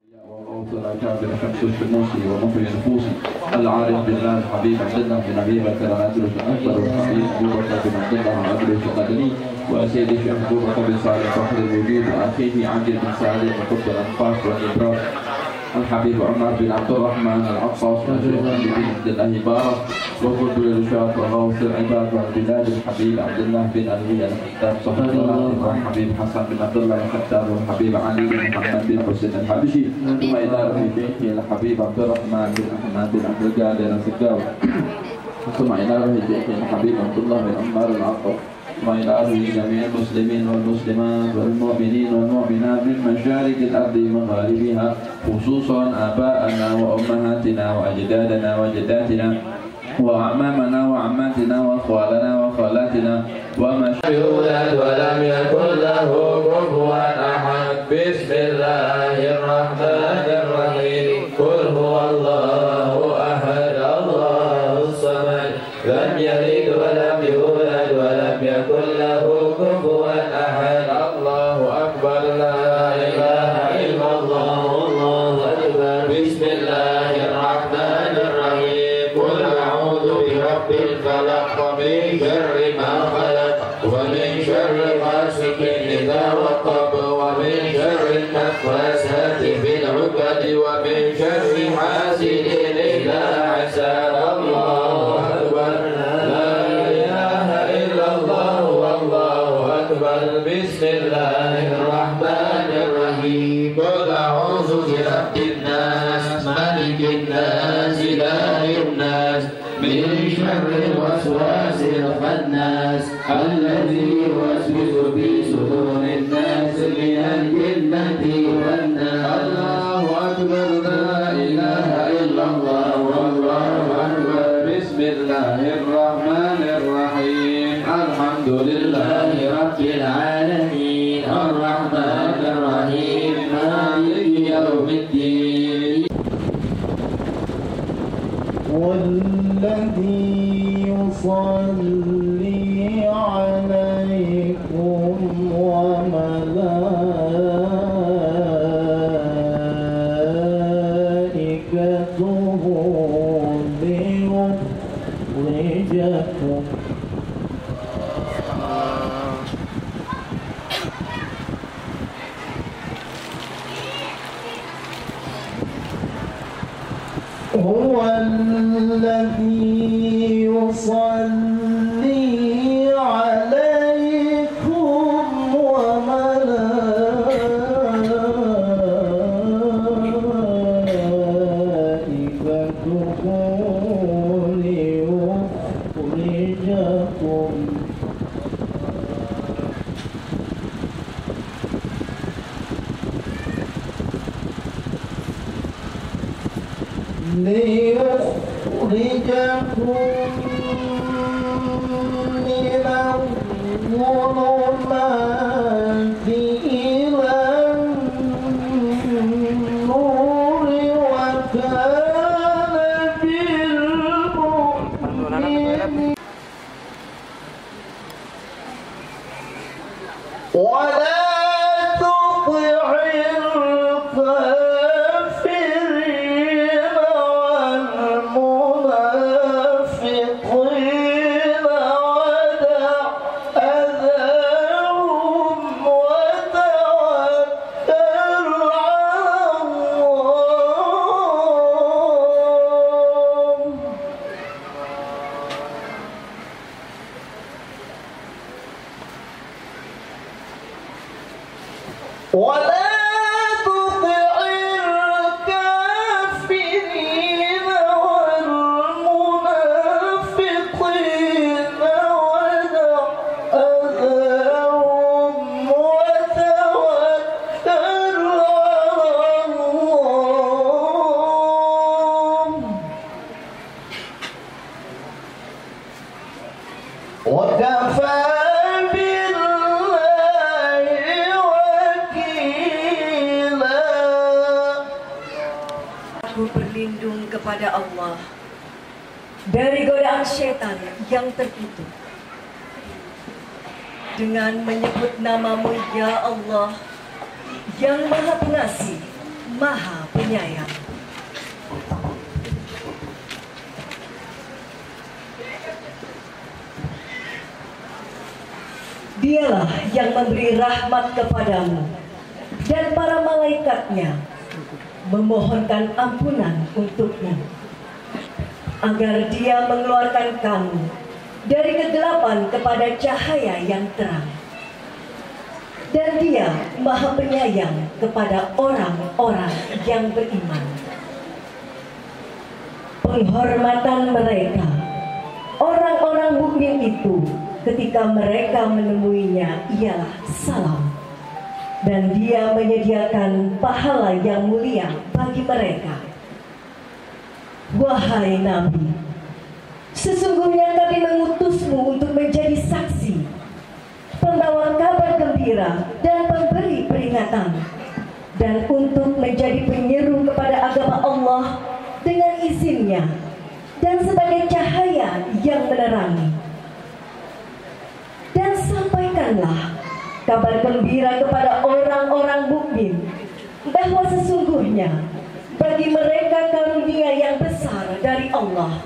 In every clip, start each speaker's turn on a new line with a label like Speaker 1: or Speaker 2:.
Speaker 1: شمس الشموس ومحيي النفوس العارف بالله الحبيب عبد الله بن ابي بكر الادرس الاكبر والحبيب ابو بكر بن عبد الله الادرس المدني وسيدي الشيخ ابو بكر بن سعد فخر الوجود واخيه عبد بن سعد بن قطب الانفاس والابراج الحبيب عمر بن عبد الرحمن العطاس والشيخ بن عبد الله بارك وقلت للرشاد وغوث العباد والبلاد الحبيب عبد الله بن علي الخطاب صاحب الصلاه والحبيب حسن بن عبد الله الخطاب والحبيب علي بن محمد بن حسين الحبشي ثم إدارة شيخه الحبيب عبد الرحمن بن أحمد بن عبد القادر السقاوي ثم إدارة شيخه الحبيب عبد الله بن عمار العطار ثم إدارة جميع المسلمين والمسلمات والمؤمنين والمؤمنات من مشارق الأرض ومغاربها خصوصا آباءنا وأمهاتنا وأجدادنا وجداتنا وأعمامنا وعماتنا وأخوالنا وخالاتنا وما يولد ولم يكن له كفوا أحد. بسم الله الرحمن الرحيم. قل هو الله أحد الله الصمد لم يلد ولم يولد ولم يكن له كفوا أحد. الله أكبر لا إله إلا الله والله أكبر. بسم الله الرحمن الرحيم. قل أعوذ برب الفلق ومن شر ما خلق ومن شر غاسق إذا وقب ومن شر النفاثات في العقد ومن شر حاسد إذا حسد. الله أكبر لا إله إلا الله والله أكبر. بسم الله الرحمن الرحيم. قل أعوذ برب الناس ملك الناس إله الناس من شر الوسواس الخناس الذي يوسوس في صدور الناس من الجنة والناس. الله أكبر لا إله إلا الله والله أكبر. بسم الله الرحمن الرحيم. الحمد لله رب العالمين الرحمن الرحيم مالك يوم الدين.
Speaker 2: والذي يصلي عليكم وملائكته ليخرجكم هو الذي يصلي عليكم وملائكته ليخرجكم من الظلمات إلى النور وكان بالمؤمنين ولا تطع الكافرين والمنافقين ودع أذاهم وتوكل على الله. ولا تطع الكافرين والمنافقين ودع أذاهم وتوكل على الله. وكفى
Speaker 3: berlindung kepada Allah dari godaan setan yang terkutuk dengan menyebut namamu ya Allah yang Maha Pengasih, Maha Penyayang. Dialah yang memberi rahmat kepadamu, dan para malaikatnya memohonkan ampunan untukmu, agar Dia mengeluarkan kamu dari kegelapan kepada cahaya yang terang. Dan Dia Maha Penyayang kepada orang-orang yang beriman. Penghormatan mereka, orang-orang mukmin itu, ketika mereka menemuinya ialah salam, dan Dia menyediakan pahala yang mulia bagi mereka. Wahai Nabi, sesungguhnya kami mengutusmu untuk menjadi saksi, pembawa kabar gembira dan pemberi peringatan, dan untuk menjadi penyeru kepada agama Allah dengan izinnya, dan sebagai cahaya yang menerangi. Dan sampaikanlah kabar gembira kepada orang-orang mukmin bahwa sesungguhnya bagi mereka karunia yang besar dari Allah.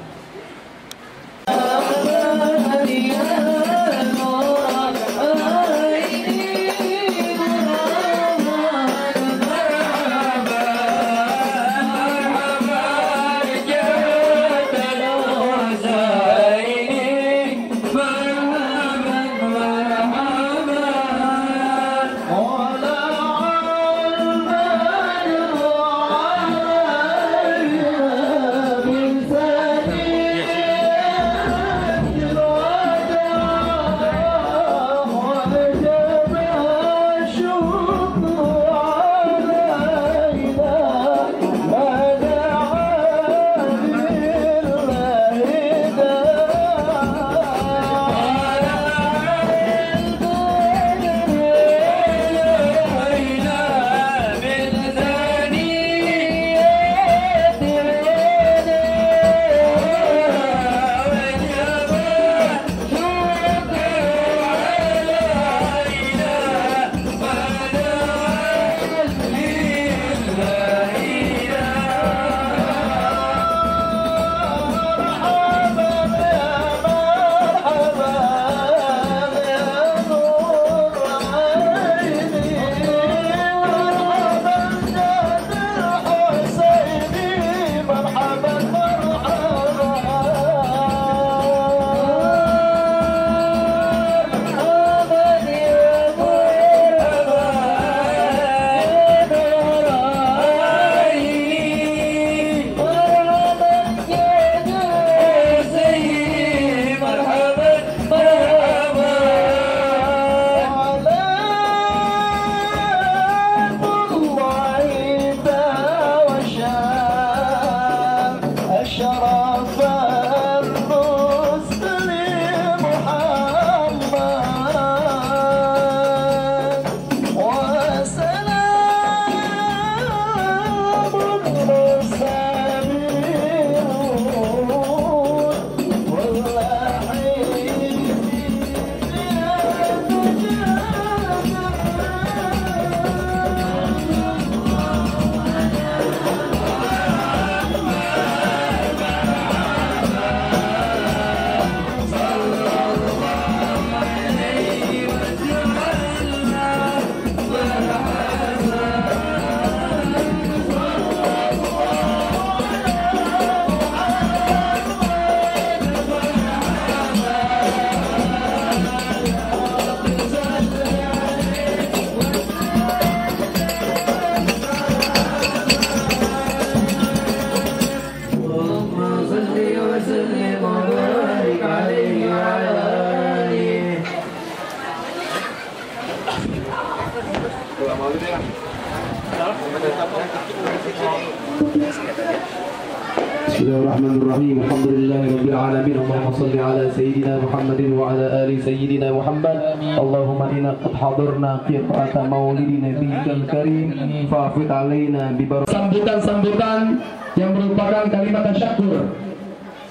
Speaker 4: Bismillahirrahmanirrahim. Alhamdulillahirabbil alamin. Allahumma shalli ala sayyidina Muhammadin wa ala ali sayyidina Muhammad. Allahumma inna qad hadarna qira'ata maulidi nabiyyikal karim fa'fid alaina bi sambutan-sambutan yang merupakan kalimat tasyakkur.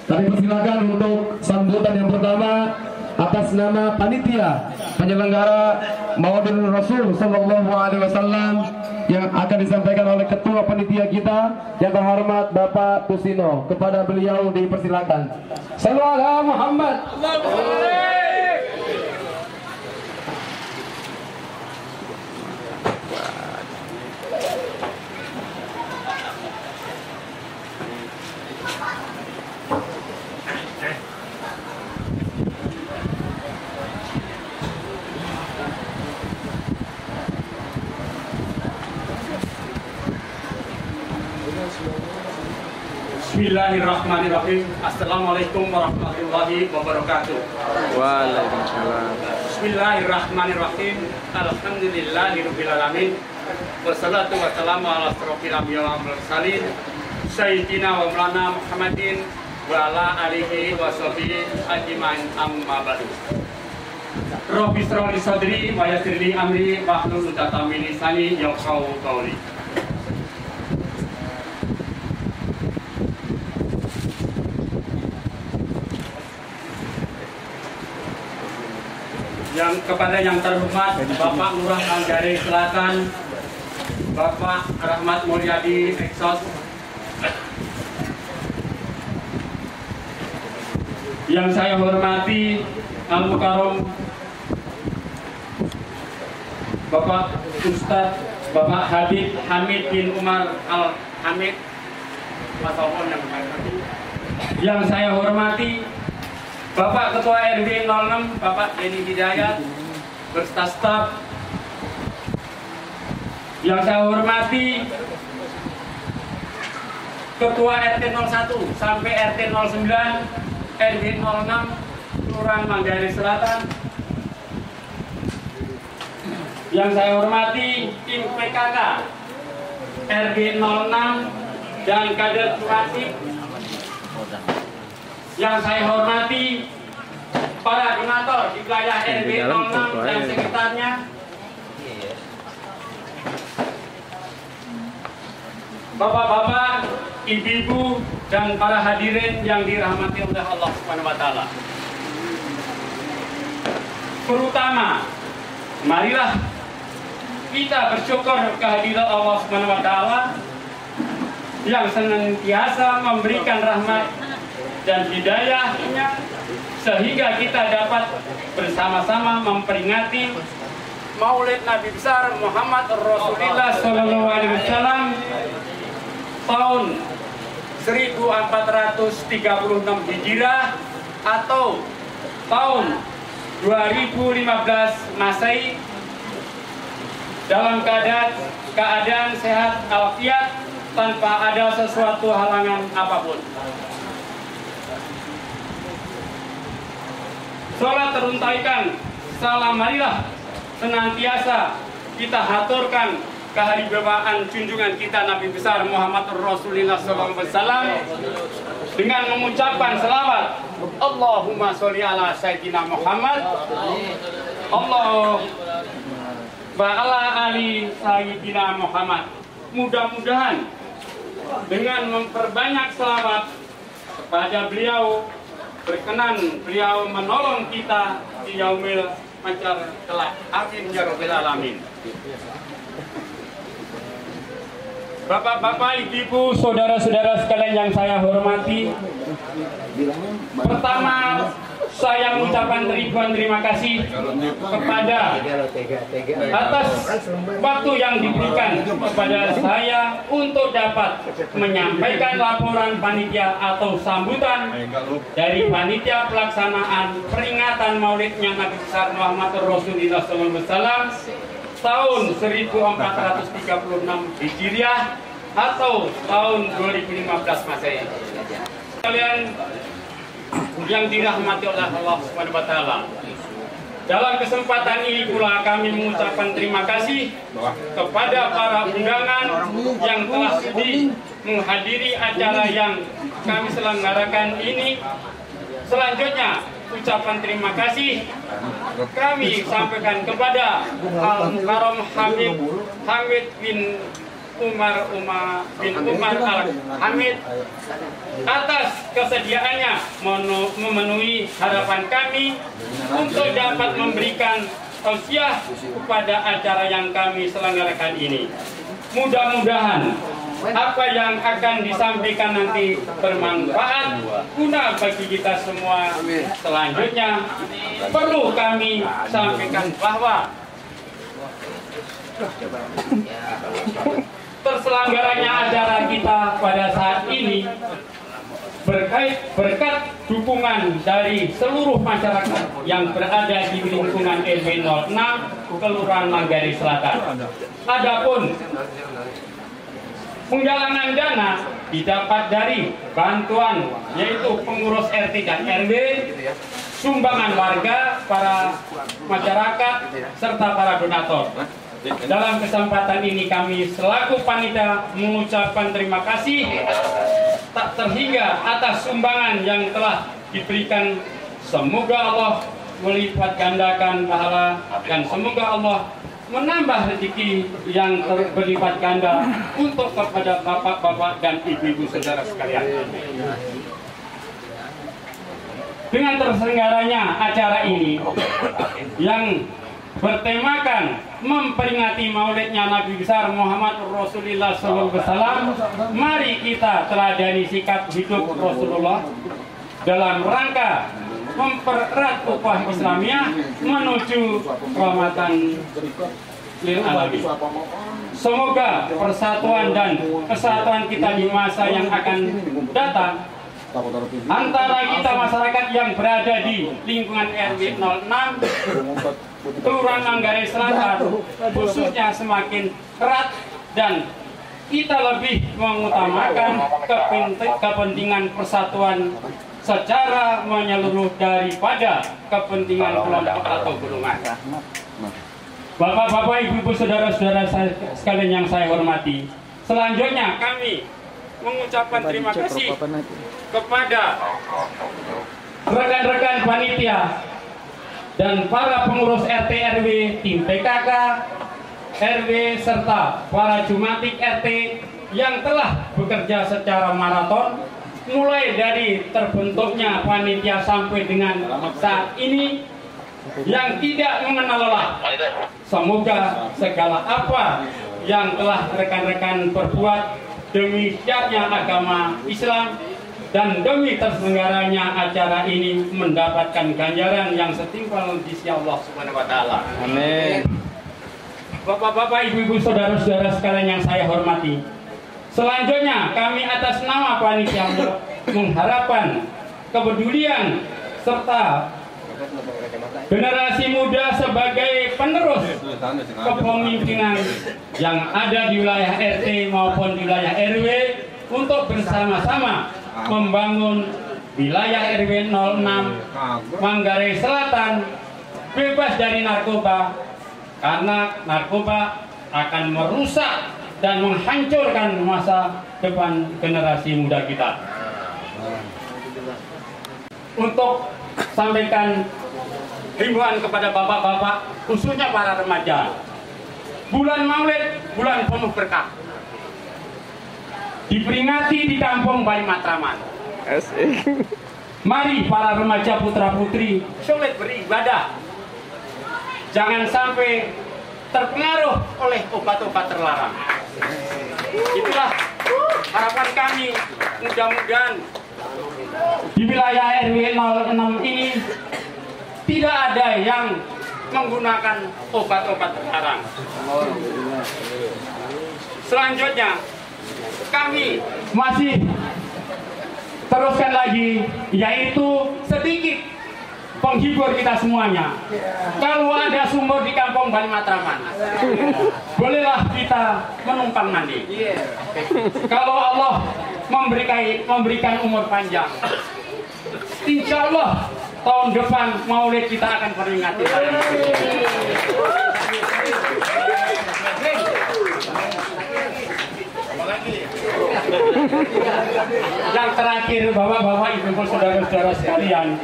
Speaker 4: Kami persilakan untuk sambutan yang pertama atas nama panitia penyelenggara Maulidul Rasul sallallahu alaihi wasallam yang akan disampaikan oleh Ketua Panitia kita yang terhormat Bapak Tusino. Kepada beliau dipersilakan. Sallallahu alaihi Muhammad.
Speaker 5: Bismillahirrahmanirrahim. Assalamualaikum warahmatullahi wabarakatuh.
Speaker 6: Waalaikumsalam.
Speaker 5: Bismillahirrahmanirrahim. Alhamdulillahirabbil alamin. Wassalatu wassalamu ala asrofil anbiya'i wal mursalin sayyidina wa maulana Muhammadin wa ala alihi wa sahbihi ajmain amma ba'du. Rabbi shrah li sadri wa yassir li amri wahlul 'uqdatam min lisani yafqahu qawli. Yang kepada yang terhormat Bapak Lurah Manggarai Selatan, Bapak Rahmat Mulyadi Eksos, yang saya hormati Al Mukarram Bapak Ustadz Bapak Habib Hamid bin Umar Al Hamid, yang saya hormati Bapak Ketua RW 06 Bapak Denny Hidayat berserta staf, yang saya hormati Ketua RT 01 sampai RT 09 RW 06 Kelurahan Manggarai Selatan, yang saya hormati tim PKK RW 06 dan kader Cuasip, yang saya hormati para donatur di wilayah RW 06 dan sekitarnya, bapak-bapak, ibu-ibu, dan para hadirin yang dirahmati oleh Allah Subhanahu wa taala. Terutama, marilah kita bersyukur kehadiran Allah Subhanahu wa taala yang senantiasa memberikan rahmat dan hidayahnya sehingga kita dapat bersama-sama memperingati Maulid Nabi besar Muhammad Rasulullah SAW tahun 1436 Hijriah atau tahun 2015 Masehi dalam keadaan sehat walafiat tanpa ada sesuatu halangan apapun. Sholat teruntaikan, salam marilah senantiasa kita haturkan kehadiran junjungan kita Nabi besar Muhammad Rasulullah SAW dengan mengucapkan selawat Allahumma sholli ala Sayyidina Muhammad Allah wa ala ali Sayyidina Muhammad. Mudah-mudahan dengan memperbanyak selawat kepada beliau berkenan beliau menolong kita di yaumil masyar kelak. Amin ya rabbil alamin. Bapak-bapak, ibu-ibu, saudara-saudara sekalian yang saya hormati, pertama saya mengucapkan ribuan terima kasih kepada atas waktu yang diberikan kepada saya untuk dapat menyampaikan laporan panitia atau sambutan dari panitia pelaksanaan peringatan Maulidnya Nabi besar Muhammad Rasulullah SAW tahun 1436 Hijriah atau tahun 2015 Masehi. Kalian yang dirahmati oleh Allah Subhanahu wa taala. Dalam kesempatan ini pula kami mengucapkan terima kasih kepada para undangan yang telah sudi menghadiri acara yang kami selenggarakan ini. Selanjutnya, ucapan terima kasih kami sampaikan kepada Al Mukarram Habib Hamid bin Umar Al Hamid atas kesediaannya memenuhi harapan kami untuk dapat memberikan tausiah kepada acara yang kami selenggarakan ini. Mudah-mudahan apa yang akan disampaikan nanti bermanfaat guna bagi kita semua. Selanjutnya perlu kami sampaikan bahwa terselenggaranya acara kita pada saat ini berkat dukungan dari seluruh masyarakat yang berada di lingkungan RW 06 Kelurahan Manggarai Selatan. Adapun penggalangan dana didapat dari bantuan yaitu pengurus RT dan RW, sumbangan warga, para masyarakat, serta para donatur. Dalam kesempatan ini kami selaku panitia mengucapkan terima kasih tak terhingga atas sumbangan yang telah diberikan. Semoga Allah melipat gandakan pahala dan semoga Allah menambah rezeki yang berlipat ganda untuk kepada bapak-bapak dan ibu-ibu saudara sekalian. Dengan terselenggaranya acara ini yang bertemakan memperingati maulidnya Nabi besar Muhammad Rasulullah SAW, mari kita teladani sikap hidup Rasulullah dalam rangka mempererat ukhuwah Islamiyah menuju rahmatan lil alamin. Semoga persatuan dan kesatuan kita di masa yang akan datang antara kita masyarakat yang berada di lingkungan RW 06 Kelurahan Manggarai Selatan khususnya semakin erat dan kita lebih mengutamakan kepentingan persatuan secara menyeluruh daripada kepentingan kelompok atau golongan. Bapak-bapak, ibu-ibu, saudara-saudara sekalian yang saya hormati, selanjutnya kami mengucapkan terima kasih kepada rekan-rekan panitia dan para pengurus RT RW, tim PKK, RW, serta para jumatik RT yang telah bekerja secara maraton mulai dari terbentuknya panitia sampai dengan saat ini yang tidak mengenal lelah. Semoga segala apa yang telah rekan-rekan perbuat demi syiarnya agama Islam dan demi terselenggaranya acara ini mendapatkan ganjaran yang setimpal di sisi Allah Subhanahu wa taala. Amin. Bapak-bapak, ibu-ibu, saudara-saudara sekalian yang saya hormati, selanjutnya kami atas nama panitia mengharapkan kepedulian serta generasi muda sebagai penerus kepemimpinan yang ada di wilayah RT maupun di wilayah RW untuk bersama-sama membangun wilayah RW 06 Manggarai Selatan bebas dari narkoba, karena narkoba akan merusak dan menghancurkan masa depan generasi muda kita. Untuk sampaikan himbauan kepada bapak-bapak, khususnya para remaja, bulan Maulid bulan penuh berkah, diperingati di kampung Bali Matraman. Mari para remaja putra putri sulit beribadah, jangan sampai terpengaruh oleh obat-obat terlarang. Itulah harapan kami. Mudah-mudahan di wilayah RW 06 ini tidak ada yang menggunakan obat-obat terlarang. Selanjutnya kami masih teruskan lagi, yaitu sedikit penghibur kita semuanya. Kalau ada sumur di kampung Bali Matraman, bolehlah kita menumpang mandi. Kalau Allah memberikan umur panjang, insya Allah tahun depan Maulid kita akan peringati. Yang terakhir, bapak-bapak, ibu-ibu, saudara-saudara sekalian,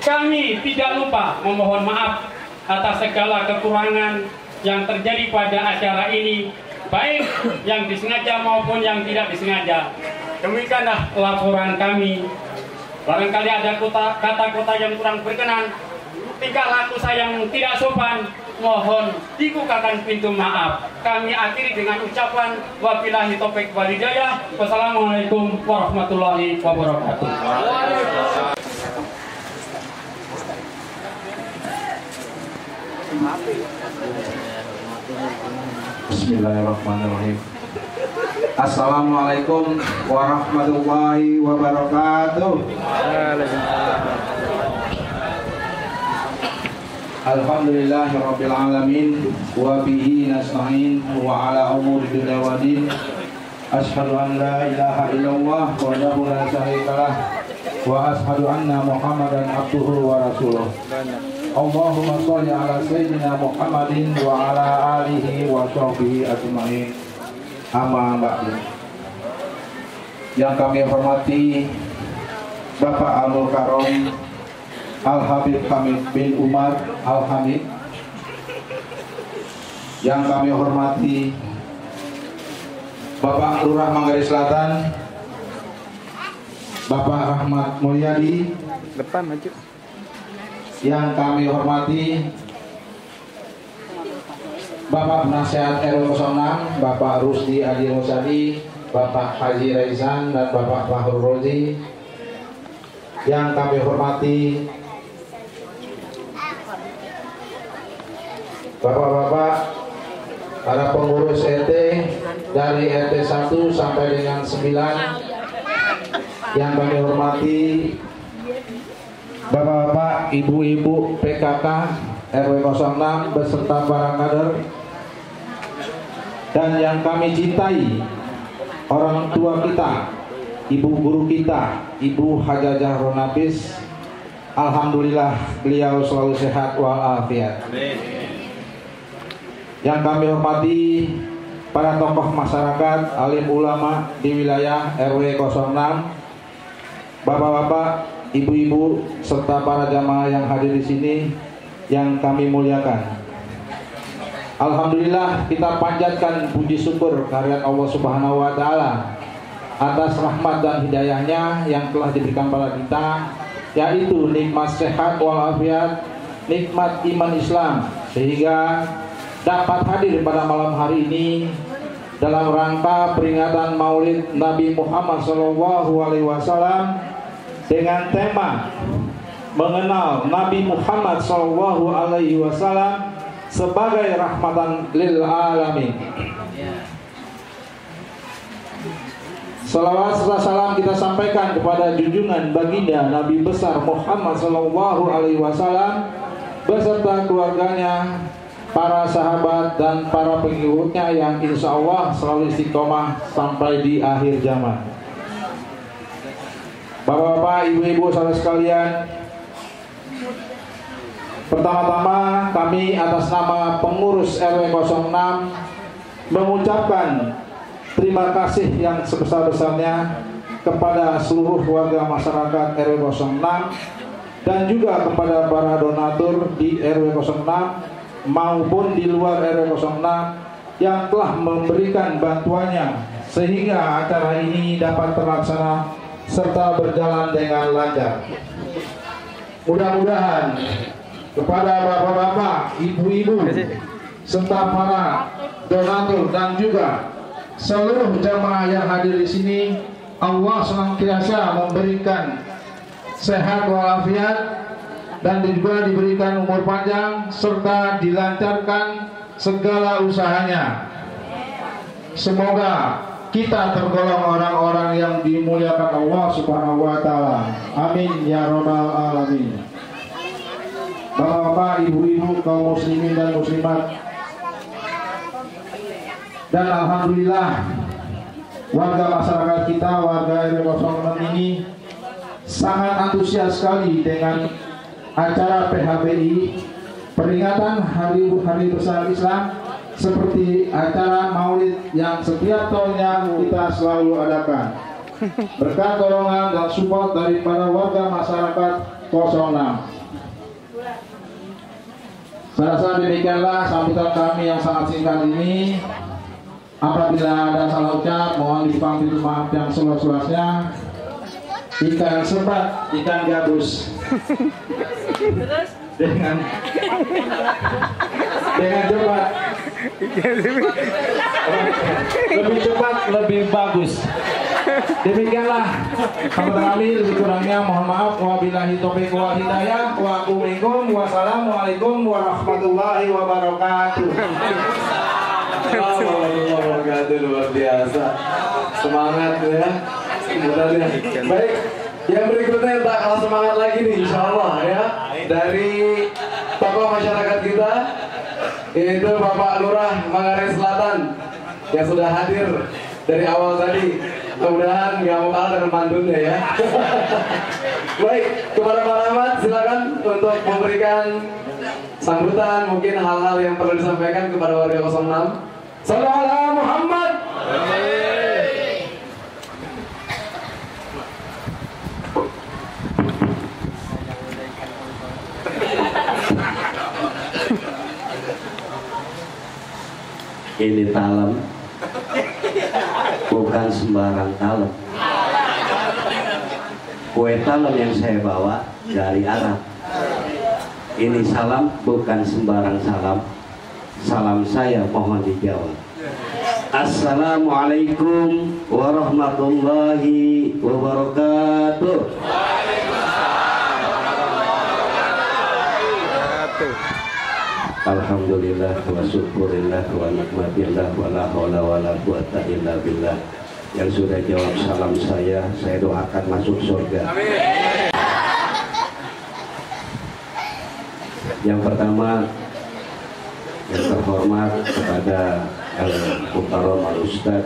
Speaker 5: kami tidak lupa memohon maaf atas segala kekurangan yang terjadi pada acara ini, baik yang disengaja maupun yang tidak disengaja. Demikianlah laporan kami. Barangkali ada kata-kata yang kurang berkenan, tingkah laku saya yang tidak sopan, mohon dibukakan pintu maaf. Kami akhiri dengan ucapan wabillahi taufik wal hidayah. Wassalamualaikum warahmatullahi wabarakatuh.
Speaker 7: Bismillahirrahmanirrahim. Assalamualaikum warahmatullahi wabarakatuh. Alhamdulillahirabbil alamin wa bihi nasta'in wa ala umuri dunya waddin. Asyhadu an la ilaha illallah wahdahu la syarikalah wa asyhadu anna Muhammadan abduhu wa rasuluh. Allahumma shalli ala sayyidina Muhammadin wa ala alihi wa sahbihi ajma'in. Amma ba'du. Yang kami hormati Bapak Alul Karom Al-Habib Hamid bin Umar Al-Hamid, yang kami hormati Bapak Lurah Manggarai Selatan Bapak Rahmat Mulyadi,
Speaker 6: Depan maju.
Speaker 7: yang kami hormati Bapak Penasehat RW 06 Bapak Rusdi Adi Rosadi, Bapak Haji Raizan dan Bapak Fahru Rozi, yang kami hormati Bapak-bapak para pengurus RT dari RT 1 sampai dengan 9, yang kami hormati Bapak-bapak, ibu-ibu PKK RW 06 beserta para kader, dan yang kami cintai orang tua kita, ibu guru kita, Ibu Hajajah Ronafis. Alhamdulillah beliau selalu sehat walafiat. Yang kami hormati para tokoh masyarakat, alim ulama di wilayah RW 06, bapak-bapak, ibu-ibu, serta para jamaah yang hadir di sini yang kami muliakan. Alhamdulillah kita panjatkan puji syukur kehadirat Allah Subhanahu wa taala atas rahmat dan hidayahnya yang telah diberikan pada kita, yaitu nikmat sehat walafiat, nikmat iman Islam, sehingga dapat hadir pada malam hari ini dalam rangka peringatan Maulid Nabi Muhammad SAW dengan tema mengenal Nabi Muhammad SAW sebagai rahmatan lil alamin. Salawat serta salam kita sampaikan kepada junjungan baginda Nabi besar Muhammad SAW beserta keluarganya, para sahabat dan para pengikutnya yang insya Allah selalu istiqomah sampai di akhir zaman. Bapak-bapak, ibu-ibu, saudara sekalian, pertama-tama kami atas nama pengurus RW 06 mengucapkan terima kasih yang sebesar-besarnya kepada seluruh warga masyarakat RW 06 dan juga kepada para donatur di RW 06 maupun di luar RW 06 yang telah memberikan bantuannya sehingga acara ini dapat terlaksana serta berjalan dengan lancar. Mudah-mudahan kepada bapak-bapak, ibu-ibu, serta para donatur dan juga seluruh jamaah yang hadir di sini, Allah senantiasa memberikan sehat walafiat dan juga diberikan umur panjang serta dilancarkan segala usahanya. Semoga kita tergolong orang-orang yang dimuliakan Allah Subhanahu wa taala. Amin ya rabbal alamin. Bapak-bapak, ibu-ibu, kaum muslimin dan muslimat, dan alhamdulillah warga masyarakat kita, warga RW 06 ini sangat antusias sekali dengan acara PHBI peringatan Hari Besar Islam, seperti acara Maulid yang setiap tahunnya kita selalu adakan. Berkat dorongan dan support dari para warga masyarakat 06. Saya rasa demikianlah sambutan kami yang sangat singkat ini. Apabila ada salah ucap, mohon dipanggil maaf yang seluas-luasnya. Ikan sepat, ikan gabus. dengan cepat, lebih cepat, lebih bagus. Demikianlah teman-teman kami, lebih kurangnya mohon maaf. Wabillahi taufiq wal hidayah. Wa assalamualaikum warahmatullahi wabarakatuh.
Speaker 4: Warahmatullahi wabarakatuh. Luar biasa, semangat ya. Mudah-mudahan. Baik, yang berikutnya tak kalah semangat lagi nih, insya Allah ya, dari tokoh masyarakat kita, yaitu Bapak Lurah Manggarai Selatan yang sudah hadir dari awal tadi. Mudah-mudahan nggak mau kalah dengan pantunnya ya. Baik, kepada Pak Rahmat silakan untuk memberikan sambutan, mungkin hal-hal yang perlu disampaikan kepada warga 06. Sallallahu Muhammad.
Speaker 8: Ini talem, bukan sembarang talem. Kue talem yang saya bawa dari Arab. Ini salam bukan sembarang salam. Salam saya mohon dijawab. Assalamualaikum warahmatullahi wabarakatuh. Alhamdulillah wa syukurillah wa nikmatillah wa la hawla wa la quwata illa billah. Yang sudah jawab salam saya doakan masuk surga. Amin. Yang pertama, yang terhormat kepada Al-Muhtaram Al-Ustaz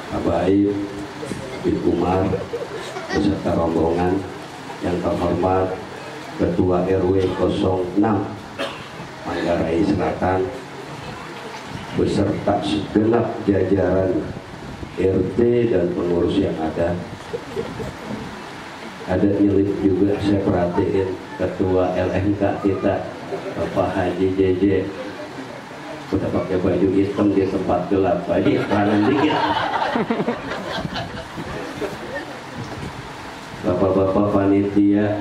Speaker 8: Habaib bin Umar beserta rombongan. Yang terhormat Ketua RW 06 Manggarai Selatan beserta segenap jajaran RT dan pengurus yang ada. Ada nyelip juga, saya perhatiin Ketua LMK kita Bapak Haji JJ udah pakai baju hitam di tempat gelap. Haji kanan dikit. Bapak-bapak panitia,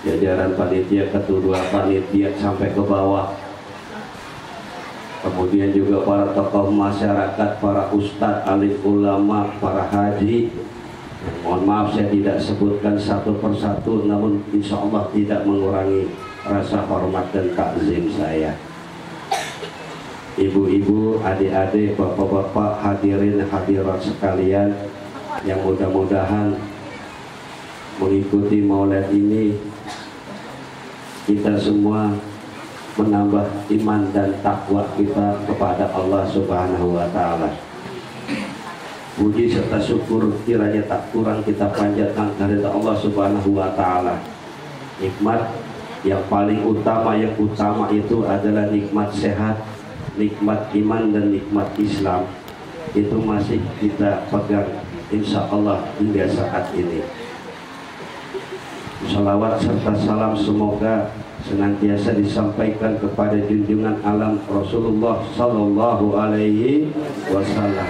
Speaker 8: jajaran panitia, ketua panitia sampai ke bawah. Kemudian juga para tokoh masyarakat, para ustadz, alim ulama, para haji. Mohon maaf saya tidak sebutkan satu persatu, namun insya Allah tidak mengurangi rasa hormat dan takzim saya. Ibu-ibu, adik-adik, bapak-bapak, hadirin hadirat sekalian yang mudah-mudahan mengikuti maulid ini, kita semua menambah iman dan takwa kita kepada Allah Subhanahu wa Ta'ala. Puji serta syukur kiranya tak kurang kita panjatkan kepada Allah Subhanahu wa Ta'ala. Nikmat yang paling utama, yang utama itu adalah nikmat sehat, nikmat iman dan nikmat Islam. Itu masih kita pegang insya Allah hingga saat ini. Salawat serta salam semoga senantiasa disampaikan kepada junjungan alam Rasulullah Sallallahu Alaihi Wasallam,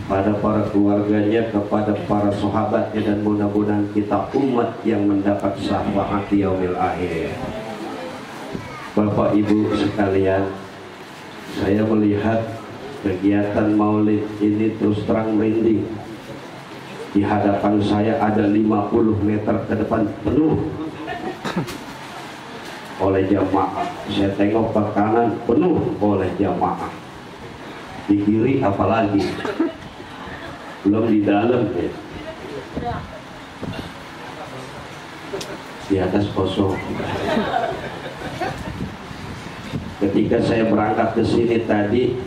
Speaker 8: pada para keluarganya, kepada para sahabatnya, dan mudah-mudahan kita umat yang mendapat syafaat yaumil akhir. Bapak Ibu sekalian, saya melihat kegiatan maulid ini terus terang merinding. Di hadapan saya ada 50 meter ke depan penuh oleh jamaah. Saya tengok ke kanan penuh oleh jamaah. Di kiri apalagi, belum di dalam ya. Di atas kosong. Ketika saya berangkat ke sini tadi,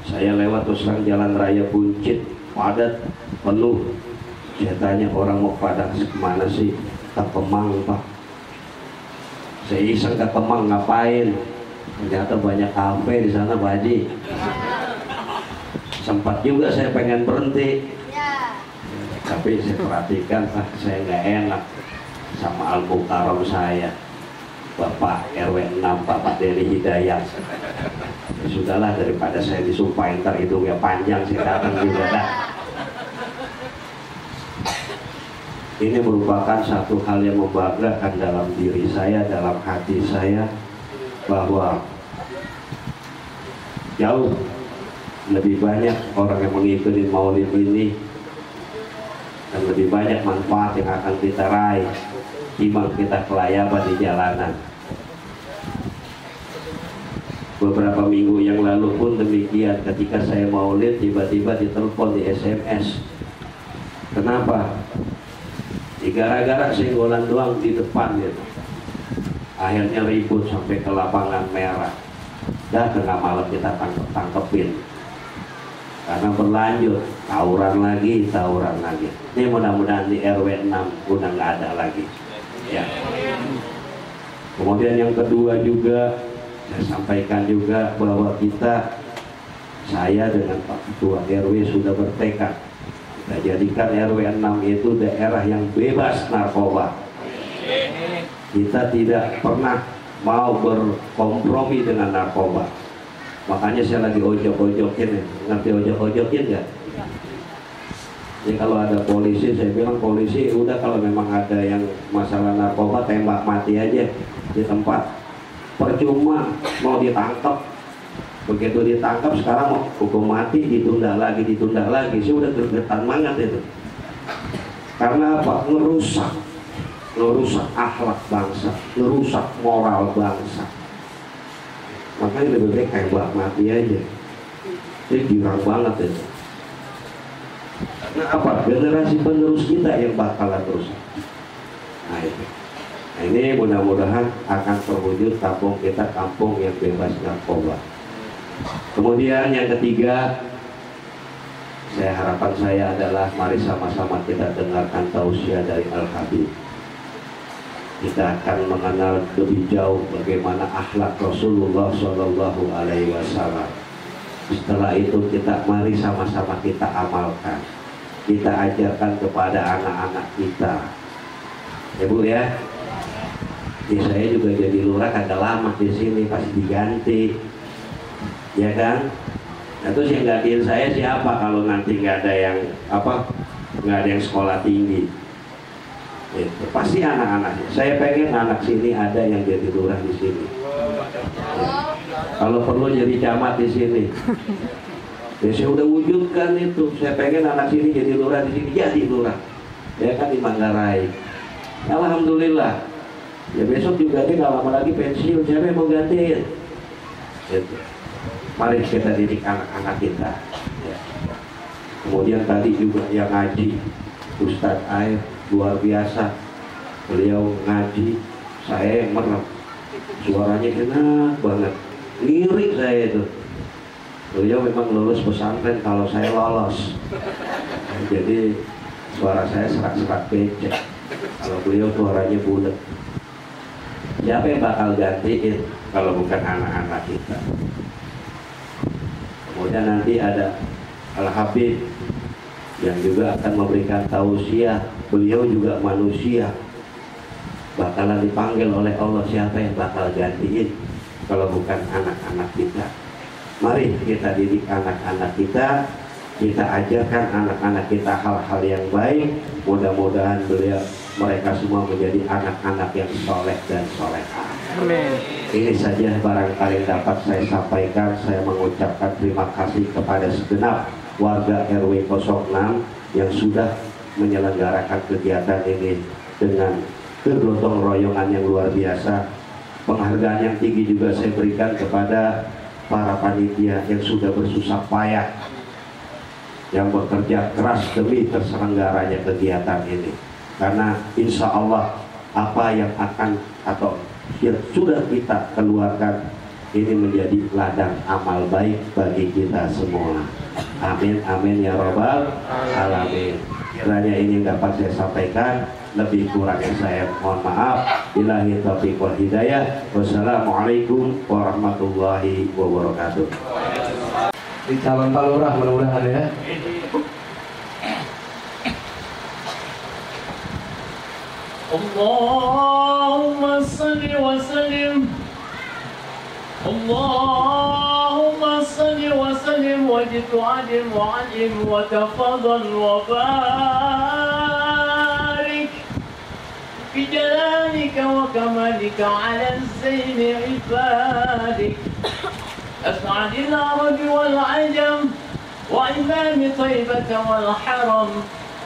Speaker 8: saya lewat terus terang jalan raya Buncit, padat, penuh. Saya tanya orang mau pada kemana sih? Ke Kemang Pak. Saya iseng ke Kemang ngapain? Ternyata banyak kafe di sana Pak Haji. Sempat juga saya pengen berhenti, tapi saya perhatikan saya nggak enak sama Al-Muhtaram saya, Bapak RW 6 Bapak Deni Hidayat. Ya sudahlah, daripada saya disumpahin ntar hidungnya panjang, saya datang juga dah. Ini merupakan satu hal yang membanggakan dalam diri saya, dalam hati saya, bahwa jauh lebih banyak orang yang mengikuti maulid ini dan lebih banyak manfaat yang akan kita raih timbang kita kelayaban di jalanan. Beberapa minggu yang lalu pun demikian, ketika saya maulid tiba-tiba ditelepon di SMS. Kenapa? Gara-gara senggolan doang di depan gitu. Akhirnya ribut sampai ke lapangan merah. Dan tengah malam kita tangkepin. Karena berlanjut, tawuran lagi. Ini mudah-mudahan di RW 6 udah nggak ada lagi. Ya. Kemudian yang kedua juga, saya sampaikan juga bahwa saya dengan Pak Ketua RW sudah bertekad. Kita jadikan RW 6 itu daerah yang bebas narkoba. Kita tidak pernah mau berkompromi dengan narkoba. Makanya saya lagi ojok-ojokin. Ngerti ojok-ojokin nggak? Jadi kalau ada polisi, saya bilang polisi udah, kalau memang ada yang masalah narkoba tembak mati aja di tempat. Percuma mau ditangkap. Begitu ditangkap sekarang mau hukum mati, ditunda lagi. Saya udah gergetan banget itu. Karena apa? Ngerusak akhlak bangsa, ngerusak moral bangsa. Makanya lebih baik tembak mati aja. Jadi girang banget itu. Nah apa? Generasi penerus kita yang bakalan rusak. Nah itu. Nah ini mudah-mudahan akan terwujud kampung kita, kampung yang bebas narkoba. Kemudian yang ketiga, harapan saya adalah mari sama-sama kita dengarkan tausiah dari Al-Habib. Kita akan mengenal lebih jauh bagaimana akhlak Rasulullah Shallallahu Alaihi Wasallam. Setelah itu mari sama-sama kita amalkan, kita ajarkan kepada anak-anak kita. Ya Bu ya. Saya juga jadi lurah agak lama di sini, pasti diganti. Ya kan? Nah, terus yang gantiin saya siapa kalau nanti nggak ada yang nggak ada yang sekolah tinggi? Itu pasti anak-anaknya. Saya pengen anak sini ada yang jadi lurah di sini. Ya. Kalau perlu jadi camat di sini. Ya saya udah wujudkan itu. Saya pengen anak sini jadi lurah di sini, jadi lurah. Ya kan di Manggarai. Alhamdulillah. Ya besok juga dia nggak lama lagi pensiun. Siapa yang mau gantiin? Gitu. Mari kita didik anak-anak kita ya. Kemudian tadi juga yang ngaji Ustadz Air luar biasa. Beliau ngaji, saya yang merem. Suaranya enak banget, lirik saya itu. Beliau memang lulus pesantren, kalau saya lolos. Jadi suara saya serak-serak becek. Kalau beliau suaranya bulat. Siapa yang bakal gantiin kalau bukan anak-anak kita? Kemudian nanti ada Al-Habib yang juga akan memberikan tausiah. Beliau juga manusia, bakalan dipanggil oleh Allah. Siapa yang bakal gantiin kalau bukan anak-anak kita? Mari kita didik anak-anak kita, kita ajarkan anak-anak kita hal-hal yang baik. Mudah-mudahan mereka semua menjadi anak-anak yang soleh dan solehah. Amin. Ini saja barangkali dapat saya sampaikan. Saya mengucapkan terima kasih kepada segenap warga RW 06 yang sudah menyelenggarakan kegiatan ini dengan kegotong royongan yang luar biasa. Penghargaan yang tinggi juga saya berikan kepada para panitia yang sudah bersusah payah, yang bekerja keras demi terselenggaranya kegiatan ini. Karena insya Allah apa yang akan atau yang sudah kita keluarkan ini menjadi ladang amal baik bagi kita semua. Amin amin ya rabbal alamin. Kiranya ini dapat saya sampaikan, lebih kurangnya saya mohon maaf. Billahi taufiq wal hidayah. Wassalamualaikum warahmatullahi wabarakatuh.
Speaker 4: Di calon Pak Lurah mudah-mudahan ya.
Speaker 9: Allahumma salli wa sallim, Allahumma salli wa sallim wajid wa'adim wa'adim wa tafadhal wa barik بجلالك وكمالك على الزين عبادك أسعد العرب والعجم وإمام طيبة والحرم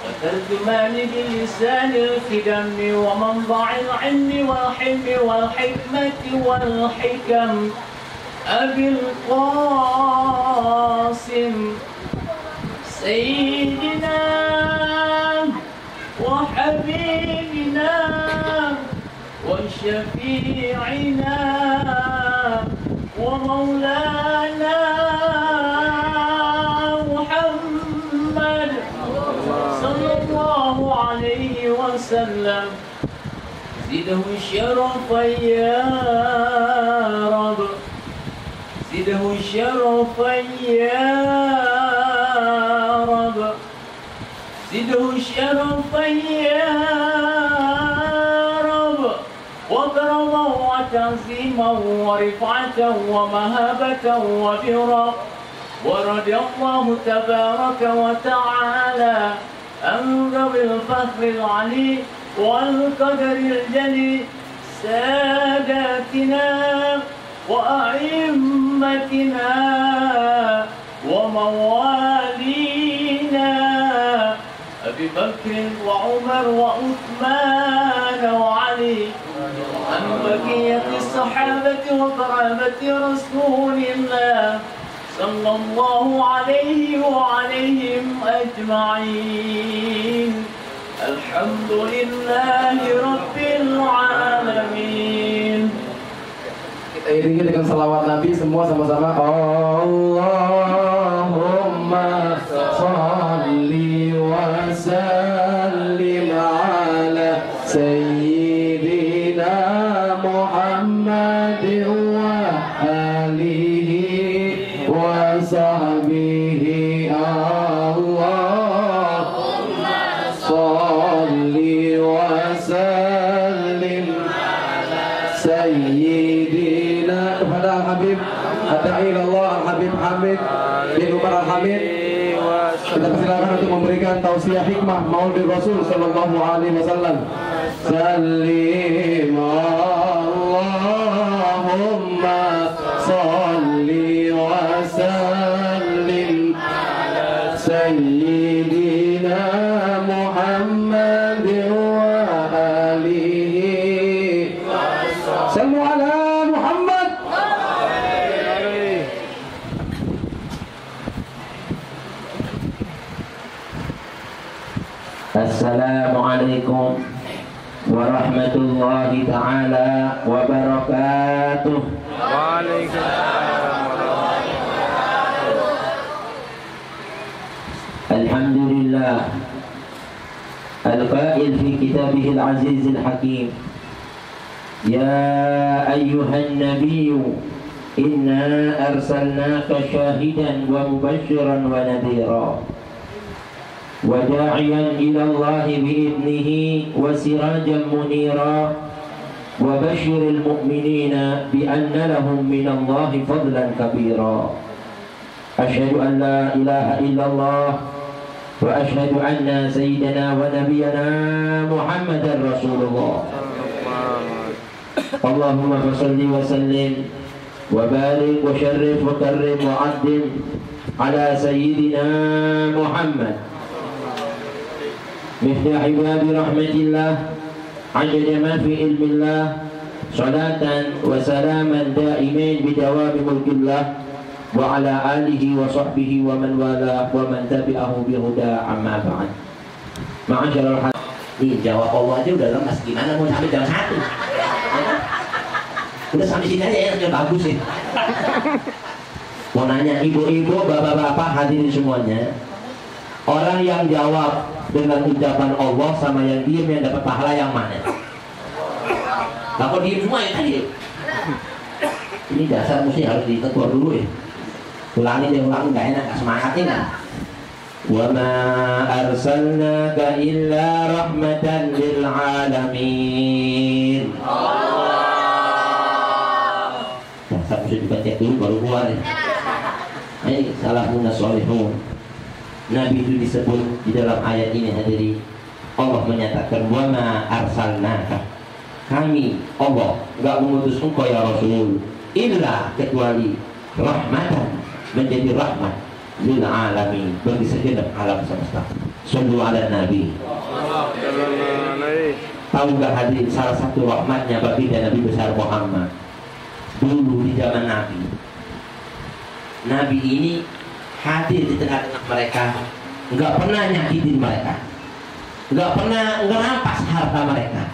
Speaker 9: وترجمان بلسان الخدم ومنبع العلم والحلم والحكمة والحكم أبي القاسم سيدنا وحبيبنا وشفيعنا ومولانا محمد صلى الله عليه وسلم زده شرفا يا رب زده شرفا يا رب زده شرفا يا رب وكرما وتعظيما ورفعة ومهابة وبرا ورضي الله تبارك وتعالى عن ذوي الفخر العلي والقدر الجلي ساداتنا وأئمتنا وموالينا أبي بكر وعمر وعثمان وعلي عن بقية الصحابة وقرابة رسول الله صلى الله عليه وعليهم أجمعين الحمد لله رب العالمين.
Speaker 4: Kita iringi dengan salawat Nabi semua sama-sama. Allahumma sholli wa sallim ala sayyidina Muhammadin wa alihi wa sahbihi. Allahumma sholli wa sallim ala sayyidina Habib Adai Allah Habib Hamid bin Umar Al-Hamid. Kita persilakan untuk memberikan tausiah hikmah Maulid Rasul sallallahu alaihi wasallam. Sallim Allahumma salli wa sallim ala sayyidina Muhammad wa alihi. Sallu ala Muhammad.
Speaker 10: Assalamualaikum warahmatullahi ta'ala wabarakatuh. Alhamdulillah Al-Qail fi kitabih al-aziz al-hakim. Ya ayyuhan nabiyyu inna arsalnaka syahidan wa mubashiran wa nadhira وداعيا إلى الله بإذنه وسراجا منيرا وبشر المؤمنين بأن لهم من الله فضلا كبيرا. أشهد أن لا إله إلا الله وأشهد أن سيدنا ونبينا محمدا رسول الله. اللهم صل وسلم وبارك وشرف وكرم وعظم على سيدنا محمد مفتاح باب رحمة الله عدد ما في علم الله صلاة وسلاما دائمين بدوام ملك الله وعلى آله وصحبه ومن والاه ومن تبعه بهدى عما بعد. Ma'asyiral hadirin, jawab Allah aja udah lemas, gimana mau sampai jam 1? Udah sampai sini aja yang bagus sih. Mau nanya ibu-ibu, bapak-bapak hadirin semuanya, orang yang jawab dengan ucapan Allah sama yang diem yang dapat pahala yang mana? Nah, kok diem semua ya tadi? Ini dasar mesti harus ditegur dulu ya. Ulangi deh, ulangi, gak enak, gak semangatin kan? Wa ma arsalnaka illa rahmatan lil alamin. Dasar mesti dibaca dulu baru keluar ya. Ini salah munas solihun. Nabi itu disebut di dalam ayat ini hadirin Allah menyatakan wa ma arsalnaka, kami Allah enggak mengutus engkau ya Rasul illa kecuali rahmatan, menjadi rahmat lil alamin, bagi segenap alam semesta. Sallu ala nabi. Tahu nggak hadirin, salah satu rahmatnya baginda Nabi besar Muhammad dulu di zaman Nabi ini hadir di tengah-tengah mereka, nggak pernah nyakitin mereka, nggak pernah ngerampas harta mereka,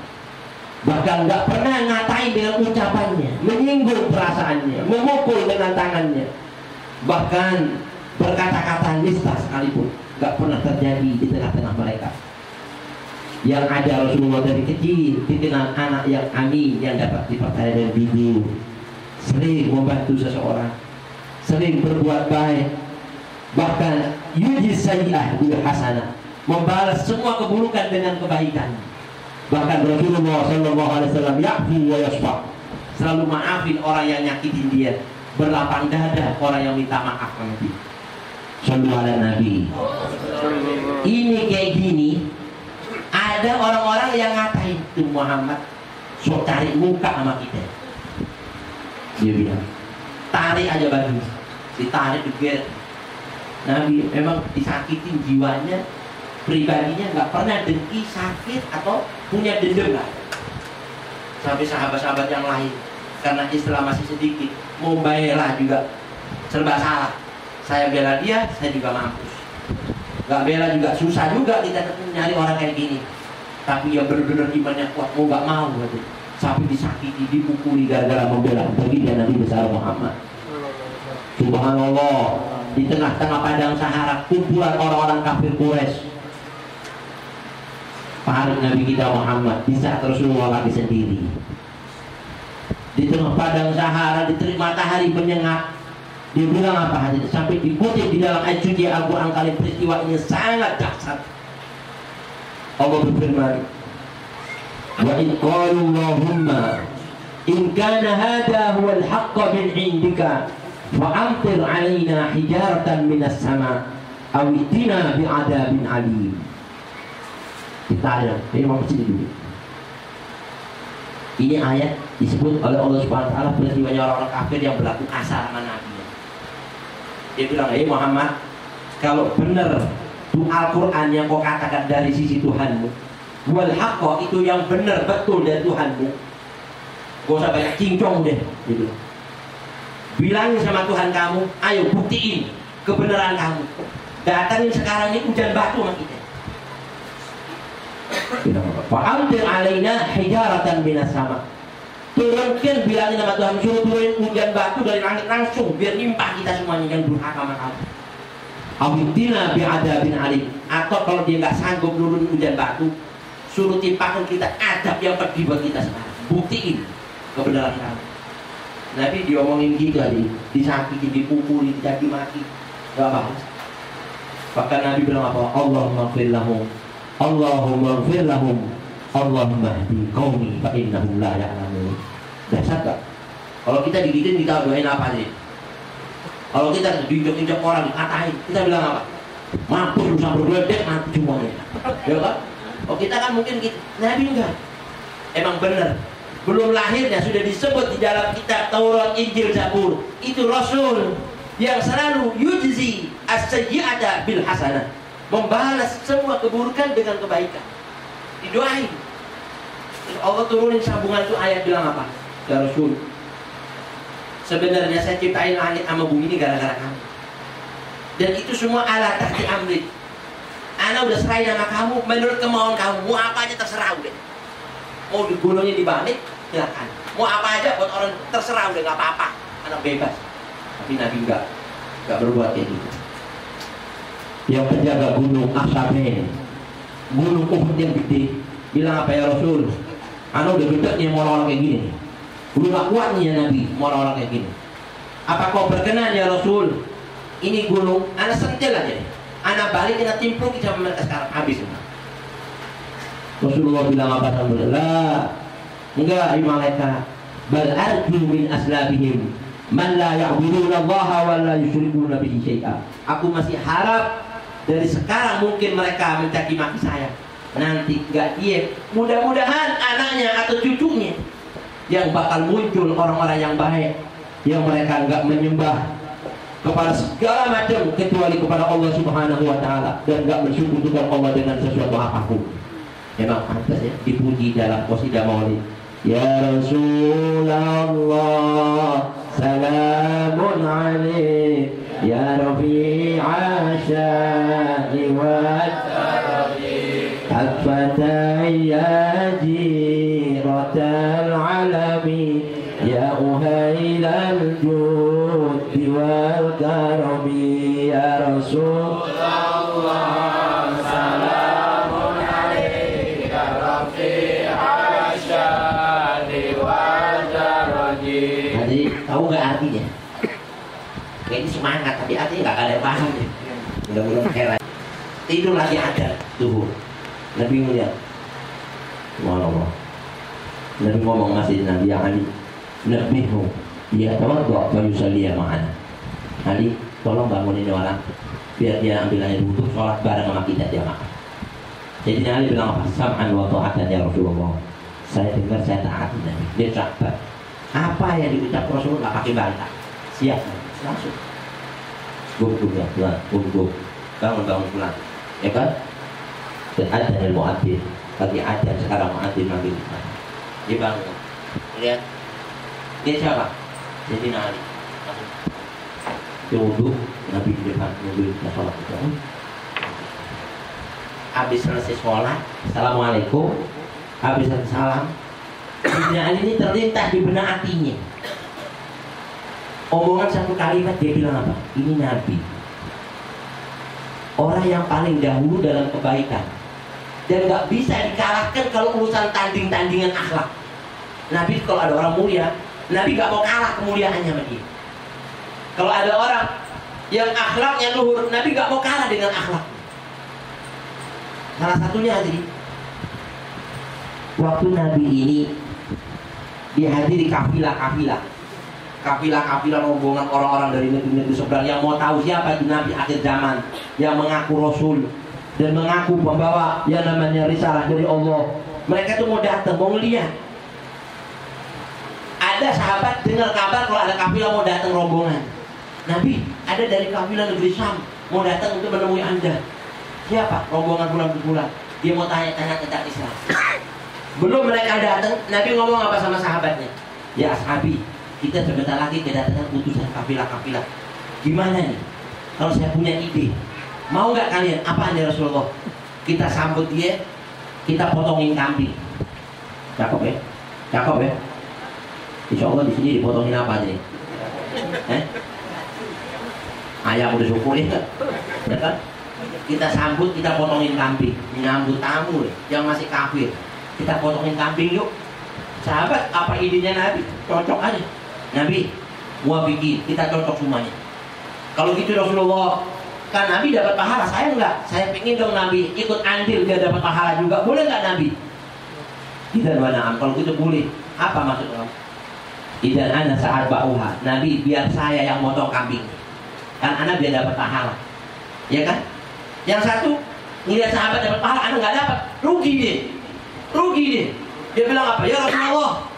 Speaker 10: bahkan nggak pernah ngatain dengan ucapannya, menyinggung perasaannya, memukul dengan tangannya, bahkan berkata-kata nista sekalipun nggak pernah terjadi di tengah-tengah mereka. Yang ada Rasulullah dari kecil dikenal anak yang amin, yang dapat dipercaya dan jujur, sering membantu seseorang, sering berbuat baik, bahkan yujiz sayyi'ah bil hasanah, membalas semua keburukan dengan kebaikan. Bahkan Rasulullah SAW ya'fu wa yasfa, selalu maafin orang yang nyakitin dia, berlapang dada orang yang minta maaf sama dia. Sallu ala Nabi. Ini kayak gini, ada orang-orang yang ngatain tuh Muhammad sok cari muka sama kita. Dia bilang tarik aja baju, ditarik digeret. Nabi memang disakitin jiwanya, pribadinya nggak pernah dengki, sakit atau punya dendam lah. Sampai sahabat-sahabat yang lain karena Islam masih sedikit mau bela juga serba salah. Saya bela dia, saya juga mampus. Gak bela juga susah juga kita nyari orang kayak gini. Tapi yang benar-benar imannya kuat, mau gak mau gitu. Sampai disakiti, dipukuli gara-gara membela baginda Nabi besar Muhammad. Subhanallah, di tengah-tengah padang Sahara kumpulan orang-orang kafir Quraisy. Pahala Nabi kita Muhammad di saat Rasulullah lagi sendiri. Di tengah padang Sahara, di terik matahari menyengat. Dia bilang apa hadis, sampai dikutip di dalam ayat suci Al-Quran kali peristiwa ini sangat dahsyat. Allah berfirman, wa in qalu Allahumma in kana hadha huwa al-haqqa min indika fa amtir alaina hijaratan minas sama aw itina bi'adabin alim. Kita ini mau sini dulu. Ini ayat disebut oleh Allah Subhanahu wa taala peristiwanya orang-orang kafir yang berlaku kasar sama Nabi. Dia bilang, Muhammad, kalau benar itu Al-Quran yang kau katakan dari sisi Tuhanmu, wal haqqa itu yang benar betul dari Tuhanmu, gak usah banyak cincong deh gitu. Bilangin sama Tuhan kamu, ayo buktiin kebenaran kamu. Datangin sekarang ini hujan batu sama kita. Fa'amtir alaina hijaratan minas sama. Turunkan, bilangin sama Tuhan, suruh turunin hujan batu dari langit langsung biar nimpah kita semuanya yang durhaka sama kamu. Awitina bi'adabin alim. Atau kalau dia nggak sanggup nurunin hujan batu, suruh timpakan kita adab yang pedih buat kita sekarang. Buktiin kebenaran kamu. Nabi diomongin gitu aja, disakiti, dipukuli, dicaci maki, nggak bagus. Bahkan Nabi bilang apa? Allahumma ighfir lahum, Allahumma ighfir lahum, Allahumma hdi qaumi fa innahum la ya'lamun. Dasar gak? Kalau kita digigit kita doain apa sih? Kalau kita diinjak-injak orang, dikatain, kita bilang apa? Mampus lu sampai berledek mati semuanya. Ya kan? Oh kita kan mungkin gitu. Nabi enggak. Emang benar. Belum lahirnya sudah disebut di dalam kitab Taurat, Injil, Zabur. Itu Rasul yang selalu yujzi as-sayyi'ata bil hasanah, membalas semua keburukan dengan kebaikan. Didoain. Terus Allah turunin sambungan itu ayat bilang apa? Ya Rasul, sebenarnya saya ciptain langit sama bumi ini gara-gara kamu. Dan itu semua ala tahti amrik. Ana udah serahin sama kamu, menurut kemauan kamu. Mau apa aja terserah udah. Mau digulungnya dibalik, silakan. Mau apa aja buat orang terserah udah, nggak apa-apa. Anak bebas. Tapi Nabi nggak berbuat kayak gitu. Yang penjaga gunung Aksaben, gunung Uhud yang gede, bilang apa ya Rasul? Ana udah gede nih mau orang kayak gini. Udah gak kuat nih ya Nabi, mau orang kayak gini. Apa kau berkenan ya Rasul? Ini gunung, ana sentil aja. Ana balik, ana timplung sama mereka sekarang habis. Rasulullah bilang apa sama mereka? Enggak, hai malaikat. Bal arju min aslabihim man la ya'buduna Allah wa la yusyrikuna bihi syai'a. Aku masih harap dari sekarang mungkin mereka mencaci maki saya. nanti nggak diem, mudah-mudahan anaknya atau cucunya yang bakal muncul orang-orang yang baik, yang mereka nggak menyembah kepada segala macam kecuali kepada Allah Subhanahu wa Ta'ala, dan nggak mensekutukan Allah dengan sesuatu apapun. Memang pantas ya dipuji dalam qasidah maulid. Ya Rasulullah, salamun alaik, ya Rafi'a syari wa akfatai ya jiratal alami, ya uhailal judi wal karami, ya Rasulullah, salamun alaik, ya Rafi'a syari wal karami. Jadi tahu nggak artinya? Ini semangat, tapi artinya nggak ada yang paham ya. Mudah-mudahan heran. Tidur lagi ada tubuh. Nabi melihat, Allah. Nabi ngomong masih Nabi Ali, Nabihu, dia tawadhu wa yusalli ma'ana. Ali, tolong bangunin orang, biar dia ambil air wudhu, sholat bareng sama kita jamaah. Jadi Ali bilang apa? Sam'an wa ta'atan ya Rasulullah. Saya dengar, saya taat Nabi. Dia sabar. Apa yang diucap Rasulullah pakai bantah. Siap, langsung. Gum ya, gum. Bangun pulang. Ya kan? Dan ada yang muadzin. Lagi ada sekarang muadzin manggil. Dia bangun. Lihat. Dia siapa? Jadi Ali. Dia wudhu, Nabi di depan mobil sholat itu. Habis selesai sholat, assalamualaikum. Habis salam, Sayyidina Ali ini terlintas di benak hatinya. Omongan satu kalimat, dia bilang apa? Ini Nabi, orang yang paling dahulu dalam kebaikan, dan gak bisa dikalahkan kalau urusan tanding-tandingan akhlak. Nabi kalau ada orang mulia, Nabi gak mau kalah kemuliaannya sama dia. Kalau ada orang yang akhlaknya luhur, Nabi gak mau kalah dengan akhlak. Salah satunya hadirin, waktu Nabi ini dihadiri kafilah rombongan orang-orang dari negeri-negeri seberang yang mau tahu siapa itu Nabi akhir zaman, yang mengaku Rasul dan mengaku membawa yang namanya risalah dari Allah. Mereka tuh mau datang, mau ngeliat. Ada sahabat dengar kabar kalau ada kafilah mau datang rombongan. Nabi, ada dari kafilah negeri Syam mau datang untuk menemui Anda. Siapa? Rombongan bulan-bulan. Dia mau tanya-tanya tentang Islam. Belum mereka datang, Nabi ngomong apa sama sahabatnya? Ya ashabi, kita sebentar lagi kedatangan utusan kafilah-kafilah. Gimana nih? Kalau saya punya ide, mau nggak kalian? Apaan ya Rasulullah? Kita sambut dia, kita potongin kambing. Cakep ya? Cakep ya? Insya Allah di sini dipotongin apa aja nih? Ayam udah syukur ya kan? Kita sambut, kita potongin kambing, menyambut tamu yang masih kafir. Kita potongin kambing yuk. Sahabat, apa idenya Nabi? Cocok aja. Nabi, gua bikin, kita cocok semuanya. Kalau gitu Rasulullah, kan Nabi dapat pahala, saya enggak. Saya pengen dong Nabi ikut andil, dia dapat pahala juga. Boleh nggak Nabi? Idan wa na'am, kalau gitu boleh. Apa maksudnya? Idan ana sa'ad ba'uha. Nabi, biar saya yang motong kambing. Kan anak biar dapat pahala. Ya kan? Yang satu, ngeliat sahabat dapat pahala, anak nggak dapat. Rugi dia. Dia bilang apa? Ya Rasulullah,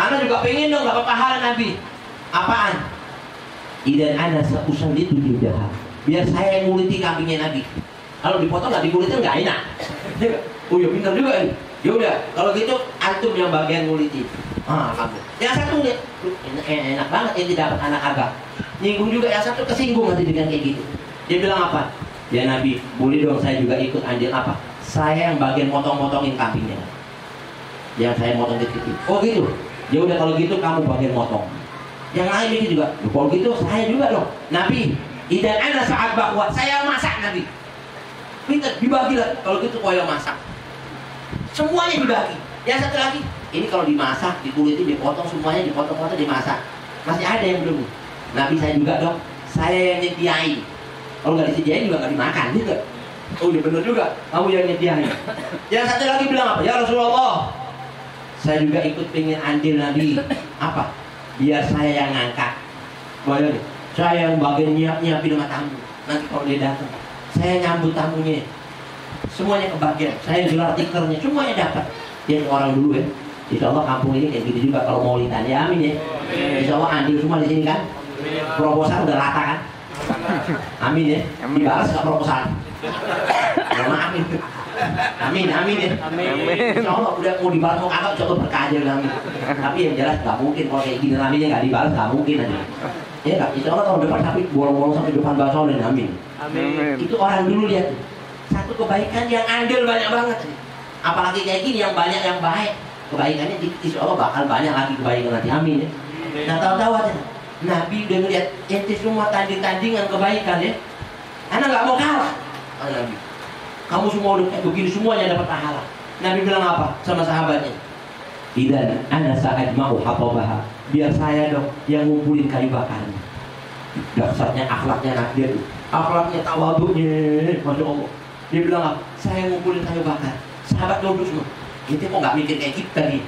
Speaker 10: anak juga pengen dong dapat pahala Nabi. Apaan? Idan ana sa'usallitu judaha. Biar saya yang nguliti kambingnya Nabi. Kalau dipotong nggak dikulitin nggak enak. Oh ya pintar juga ini. Ya udah, kalau gitu antum yang bagian nguliti. Kamu. Yang satu nih, enak banget yang didapat anak agak. Nyinggung juga, yang satu kesinggung nanti dengan kayak gitu. Dia bilang apa? Ya Nabi, boleh dong saya juga ikut andil apa? Saya yang bagian motong-motongin kambingnya. Yang saya motong kecil. Oh gitu. Ya udah kalau gitu kamu bagian motong. Yang lain ini juga. Kalau gitu saya juga dong. Nabi, idan ana sa'ad bahwa saya masak Nabi. Pintar dibagilah. Kalau gitu kau yang masak. Semuanya dibagi. Yang satu lagi, ini kalau dimasak, dikulitin, dipotong semuanya, dipotong-potong, dimasak. Masih ada yang belum. Nabi saya juga dong. Saya yang nyediain. Kalau nggak disediain juga nggak dimakan, gitu. Oh iya benar juga, kamu yang nyediain. Yang satu lagi bilang apa? Ya Rasulullah, saya juga ikut pengen andil Nabi. Apa? Biar saya yang ngangkat. Bayangin, saya yang bagian nyiapin sama tamu. Nanti kalau dia datang, saya nyambut tamunya. semuanya kebagian. Saya gelar tikernya, semuanya dapat. Ya orang dulu ya. Insya Allah kampung ini kayak gitu juga kalau mau litan ya, amin ya. Insya Allah andil semua di sini kan. Proposal udah rata kan. Amin ya. Dibalas nggak proposal? Mohon amin. Amin, amin ya. Insya Allah udah mau dibalas mau kagak coba berkah aja amin. Tapi yang jelas nggak mungkin kalau kayak gini aminnya nggak dibalas nggak mungkin aja. Ya nggak. Insya Allah tahun depan tapi bolong-bolong sampai depan bakso dan amin. Amin. Itu orang dulu lihat. Satu kebaikan yang andil banyak banget. Apalagi kayak gini yang banyak yang baik. Kebaikannya insya Allah bakal banyak lagi kebaikan nanti amin ya. Nah tahu-tahu aja Nabi udah ngeliat ente semua tanding-tandingan kebaikan ya. Anak nggak mau kalah. Nabi, kamu semua udah kayak begini semuanya dapat pahala. Nabi bilang apa sama sahabatnya? Idan ana sa'ajma'u hatabaha. Biar saya dong yang ngumpulin kayu bakarnya. Dasarnya akhlaknya Nabi itu. Akhlaknya tawadhunya, Masya Allah. Dia bilang apa? Saya ngumpulin kayu bakar. Sahabat duduk semua. Kita kok nggak mikir kayak kita nih?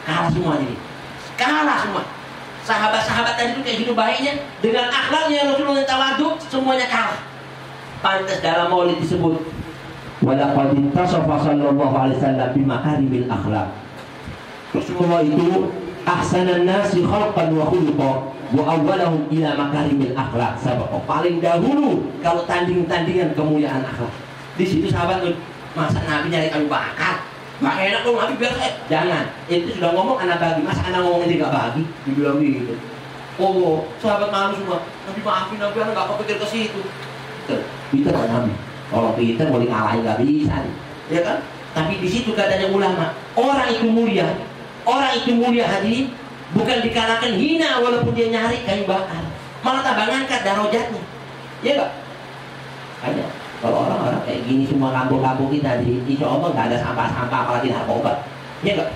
Speaker 10: Kalah semua ini. Kalah semua. Sahabat-sahabat tadi itu kayak gitu baiknya. Dengan akhlaknya Rasulullah yang tawadhu, semuanya kalah. Pantas dalam maulid disebut walaqad intasafa sallallahu alaihi wasallam bimakarimil akhlaq. Rasulullah itu ahsanan nasi khalqan wa khuluqa wa awwalahum ila makarimil akhlaq. Sahabat paling dahulu kalau tanding-tandingan kemuliaan akhlak. Di situ sahabat tuh, masa Nabi nyari kayu bakar? Gak enak dong Nabi biar jangan. Itu sudah ngomong anak bagi, masa anak ngomong ini gak bagi? Dibilang gitu. Oh, sahabat malu semua. Nabi maafin Nabi, anak gak kepikir ke situ. Peter kan Nabi. Kalau Peter mau dikalahin gak bisa nih. Ya kan? Tapi di situ katanya ulama, orang itu mulia hadirin, bukan dikarenakan hina walaupun dia nyari kayu bakar. Malah tambah ngangkat darajatnya. Ya enggak? Hanya kalau orang-orang kayak gini semua kampung-kampung kita di insya Allah nggak ada sampah-sampah apalagi narkoba. Ya enggak?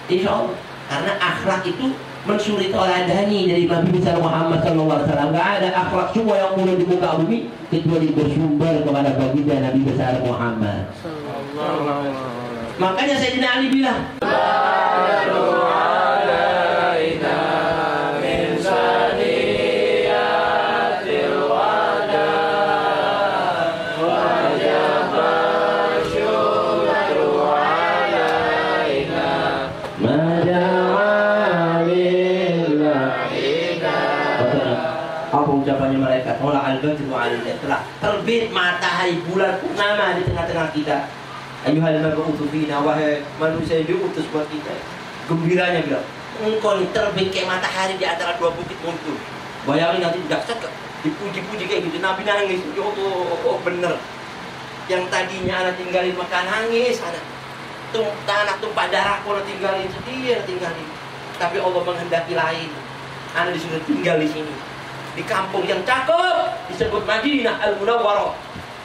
Speaker 10: Insya Allah. Karena akhlak itu mensuri toladani dari Nabi besar Muhammad SAW. Nggak ada akhlak semua yang mulia di muka bumi kecuali bersumber kepada baginda Nabi besar Muhammad. Makanya Sayyidina Ali bilang, ucapannya malaikat Mola al-Badru alaihi telah terbit matahari bulan purnama di tengah-tengah kita. Ayuhal mab'utsu fina, wahai manusia yang diutus buat kita. Gembiranya bilang, engkau nih terbit kayak matahari di antara dua bukit muncul. Bayangin nanti jaksa dipuji-puji kayak gitu. Nabi nangis, ya Allah, oh bener. Yang tadinya anak tinggalin makan nangis, anak tumpah darah pun tinggalin, sedih tinggalin. Tapi Allah menghendaki lain. Anak disuruh tinggal di sini. Di kampung yang cakep disebut Madinah Al-Munawwarah,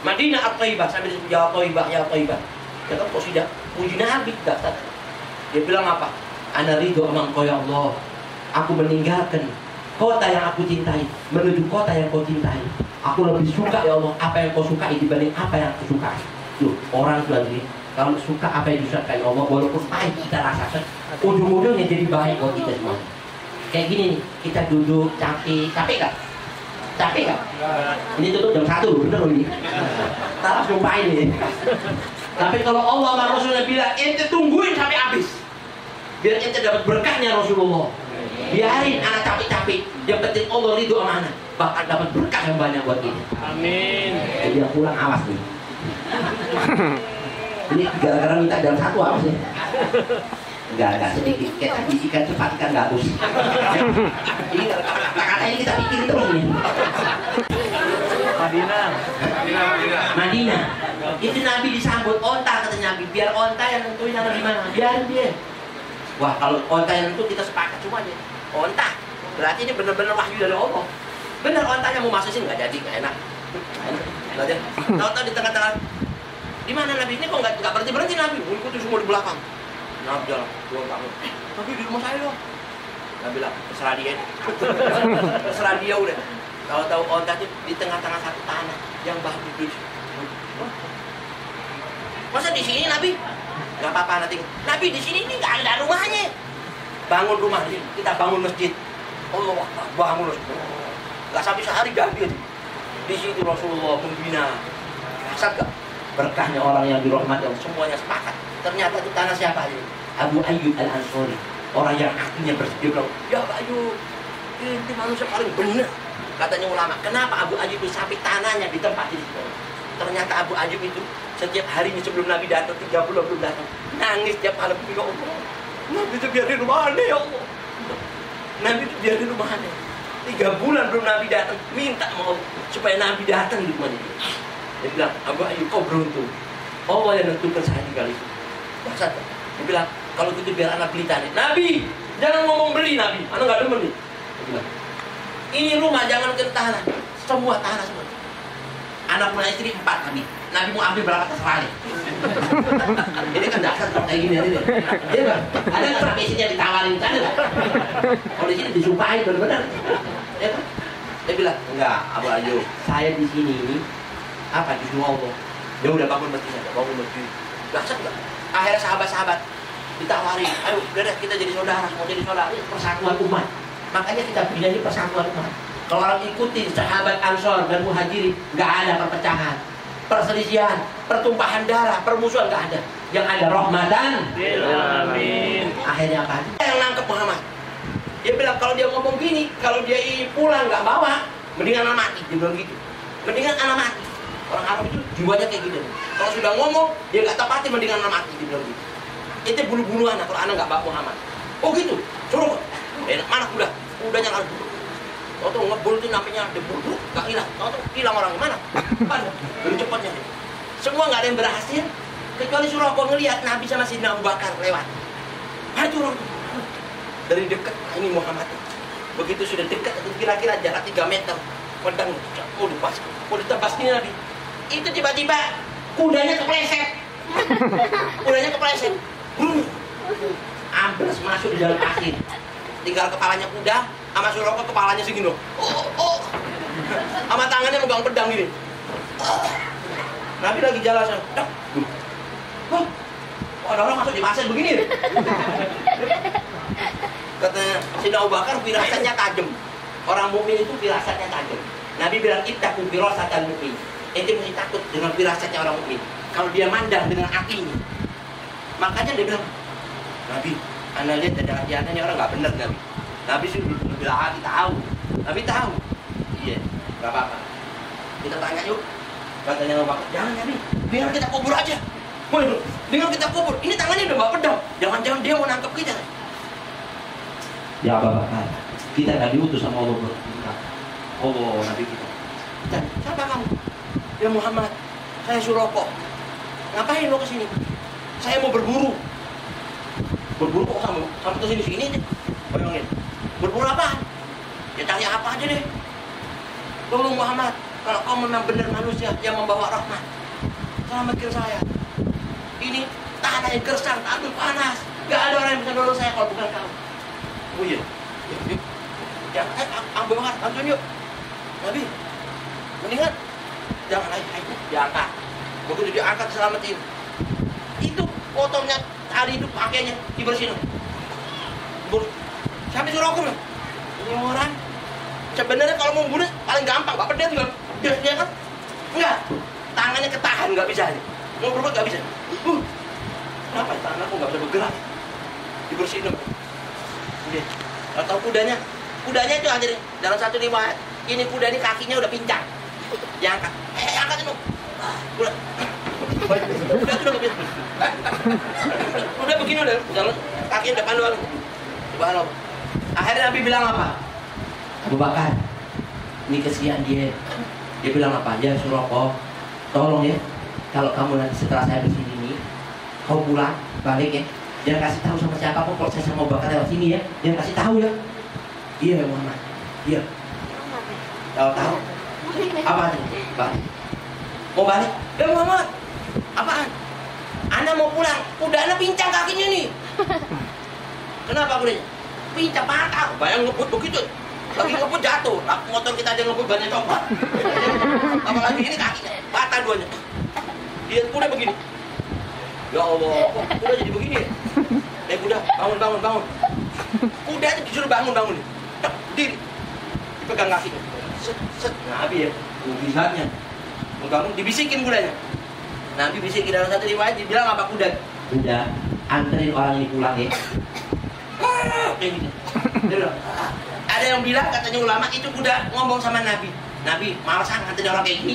Speaker 10: Madinah At-Thaibah, sampai disebut ya Thaibah, ya Thaibah. Ya kan kok sudah puji Nabi dasar. Dia bilang apa? Ana ridho mangko ya Allah. Aku meninggalkan kota yang aku cintai menuju kota yang kau cintai. Aku lebih suka ya Allah apa yang kau sukai dibanding apa yang aku sukai. Loh, orang lagi kalau suka apa yang disukai Allah walaupun pahit kita rasakan, ujung-ujungnya jadi baik buat kita semua. Kayak gini nih, kita duduk capek gak? Capek gak? Ini tutup jam 1, bener loh ini. Taraf sumpahin nih. Tapi kalau Allah sama Rasulullah bilang, ente tungguin sampai habis, biar ente dapat berkahnya Rasulullah. Biarin anak capek-capek, yang penting Allah ridho sama anak, bakal dapat berkah yang banyak buat kita. Amin. Jadi yang pulang awas nih. Ini gara-gara minta jam 1 awas nih. Enggak sedikit, kita bisikan cepat ikan gabus. Ini kata ini kita bikin terus nih. Madinah. Itu Nabi disambut onta, kata Nabi. Biar onta yang nentuin yang gimana, biarin dia. Wah kalau onta yang nentu kita sepakat semuanya. Onta, berarti ini benar-benar wahyu dari Allah. Benar ontanya mau masuk sini nggak jadi, nggak enak. Nggak jadi. Tahu-tahu di tengah-tengah. Di mana Nabi ini kok nggak berhenti Nabi? Ikuti semua di belakang. Nabi jalan, dua bangun. Tapi di rumah saya dong. Nabi bilang, terserah dia. Terserah dia udah. Tahu-tahu ontanya di tengah-tengah satu tanah yang bagus. Masa di sini Nabi? Gak apa-apa nanti. Nabi di sini ini nggak ada rumahnya. Bangun rumah ini, kita bangun masjid. Allah bangun masjid. Gak sampai sehari jadi. Di situ Rasulullah membina. Kasat gak? berkahnya orang yang dirahmati Allah, semuanya sepakat. Ternyata itu tanah siapa aja? Abu Ayyub Al-Ansari, orang yang hatinya bersih. Dia bilang, ya Abu Ayyub, ini manusia paling benar. Katanya ulama, kenapa Abu Ayyub itu sampai tanahnya di tempat di situ? Ternyata Abu Ayyub itu setiap harinya sebelum Nabi datang, 3 bulan belum datang, nangis tiap malam. Ya Allah, Nabi itu biar di rumah aneh, ya Allah. Nabi itu biar di rumah aneh. 3 bulan belum Nabi datang, minta mau supaya Nabi datang di rumahnya. Dia bilang, Abu Ayyub, kau beruntung. Allah yang nentukan saya tinggal itu. Masa dia bilang, kalau gitu biar anak beli tanah. Nabi, jangan ngomong beli Nabi, anak nggak demen nih. Dia bilang, ini rumah jangan ke tanah, semua tanah semua. Anak punya istri 4 Nabi. Nabi mau ambil berapa terserah nih. Ini kan dasar kayak gini ini. Dia bilang, ada nggak sampai isinya ditawarin sana nggak? Kalau di sini disumpahin benar-benar. Dia bilang, enggak, Abu Ayyub, saya di sini ini apa disuruh Allah. Dia udah bangun masjid, bangun masjid. Dasar nggak? Akhirnya sahabat-sahabat ditawarin, ayo udah kita jadi saudara, mau jadi saudara, ini persatuan umat. Makanya kita bilang ini persatuan umat. Kalau orang ikuti sahabat Ansor dan Muhajirin, nggak ada perpecahan, perselisihan, pertumpahan darah, permusuhan nggak ada. Yang ada rahmatan lil alamin. Akhirnya apa? Yang nangkep Muhammad. Dia bilang kalau dia ngomong gini, kalau dia pulang nggak bawa, mendingan anak mati. Dia bilang gitu. Mendingan anak mati. Orang Arab itu jiwanya kayak gitu. Kalau sudah ngomong, dia nggak tepati, mendingan anak mati. Dia bilang gitu. Itu bulu-bulu anak kalau anak nggak bawa Muhammad. Oh gitu. Suruh. Mana kuda? Kudanya nggak ada. Tahu ngebul itu namanya debu, nggak hilang. Tahu hilang orang mana? Mana? Lebih cepatnya. Semua nggak ada yang berhasil, kecuali Suroko ngelihat Nabi sama Sayyidina Abu Bakar lewat. Hancur dari dekat. Ini Muhammad. Begitu sudah dekat, kira-kira jarak 3 meter, pedang mau ditebas ini Nabi. Itu tiba-tiba kudanya kepleset. Kudanya kepleset. Ambles masuk di dalam pasir. Tinggal kepalanya kuda, sama Suroko kepalanya segini. Sama tangannya megang pedang gini. Nabi lagi jalan sana. Wah, ada orang masuk di pasir begini. Katanya Sayyidina Abu Bakar firasatnya tajam. Orang mukmin itu firasatnya tajam. Nabi bilang ittaqu firasatal mukmin. Ente mesti takut dengan firasatnya orang mukmin. Kalau dia mandang dengan hatinya. Makanya dia bilang, Nabi, anda lihat ada hati-hatinya orang nggak benar Nabi. Nabi sudah bilang, Nabi tahu. Nabi tahu. Iya, nggak apa-apa. Kita tanya yuk. Katanya Abu Bakar, jangan Nabi, biar kita kubur aja. Waduh, dengan kita kubur. Ini tangannya udah bawa pedang. Jangan-jangan dia mau nangkep kita. Ya Abu Bakar, kita nggak diutus sama Allah. Allah Nabi kita. Dan siapa kamu? Ya Muhammad, saya Suroko. Ngapain lo kesini? Saya mau berburu. Berburu kok sampai kesini sini aja. Bayangin. Berburu apa? Ya cari apa aja deh. Tolong Muhammad, kalau kau memang benar manusia yang membawa rahmat, selamatkan saya. Ini tanah yang gersang, aduh panas. Gak ada orang yang bisa nolong saya kalau bukan kamu. Oh iya. Yuk. Ya, Abu Bakar, bantuin yuk. Nabi, mendingan jangan ayo diangkat. Begitu diangkat selamatin. Itu kotornya hari itu pakainya dibersihin. Sampai suruh aku bilang, ini orang sebenarnya kalau mau bunuh paling gampang, Pak Pedang juga dia kan enggak, tangannya ketahan nggak bisa aja. Mau berbuat nggak bisa. Kenapa tangan aku nggak bisa bergerak? Dibersihin. Udah. Atau kudanya itu aja deh. Dalam satu riwayat, ini kuda ini kakinya udah pincang. Diangkat. Angkat itu. Udah. Udah itu udah bisa. Udah begini udah. Jalan kakinya depan doang. Subhanallah. Akhirnya Nabi bilang apa? Abu Bakar, ini kesian dia. Dia bilang apa? Ya Suroko, tolong ya. Kalau kamu nanti setelah saya di sini nih, kau pulang balik ya. Jangan kasih tahu sama siapapun kalau saya sama Abu Bakar lewat sini ya. Jangan kasih tahu ya. Iya Muhammad. Iya. Tahu. Apa nih? Balik. Mau balik? Ya Muhammad. Apaan? Anda mau pulang. Kuda Anda pincang kakinya nih. Kenapa kudanya? Pincang patah. Bayang ngebut begitu. Lagi ngebut jatuh. Motor kita aja ngebut banyak copot. Apalagi ini kakinya patah duanya. Dia kuda begini. Ya Allah, kok kuda jadi begini ya? Kuda, bangun. Kuda itu disuruh bangun. Diri. Dipegang kakinya. Set. Nabi ya, mujizatnya. Mau bangun, dibisikin kudanya. Nabi bisikin dalam satu riwayat dibilang apa kuda? Udah, anterin orang ini pulang ya. Kayak gitu. Dia bilang, ada yang bilang katanya ulama itu kuda ngomong sama Nabi. Nabi, malasan nganterin orang kayak gini.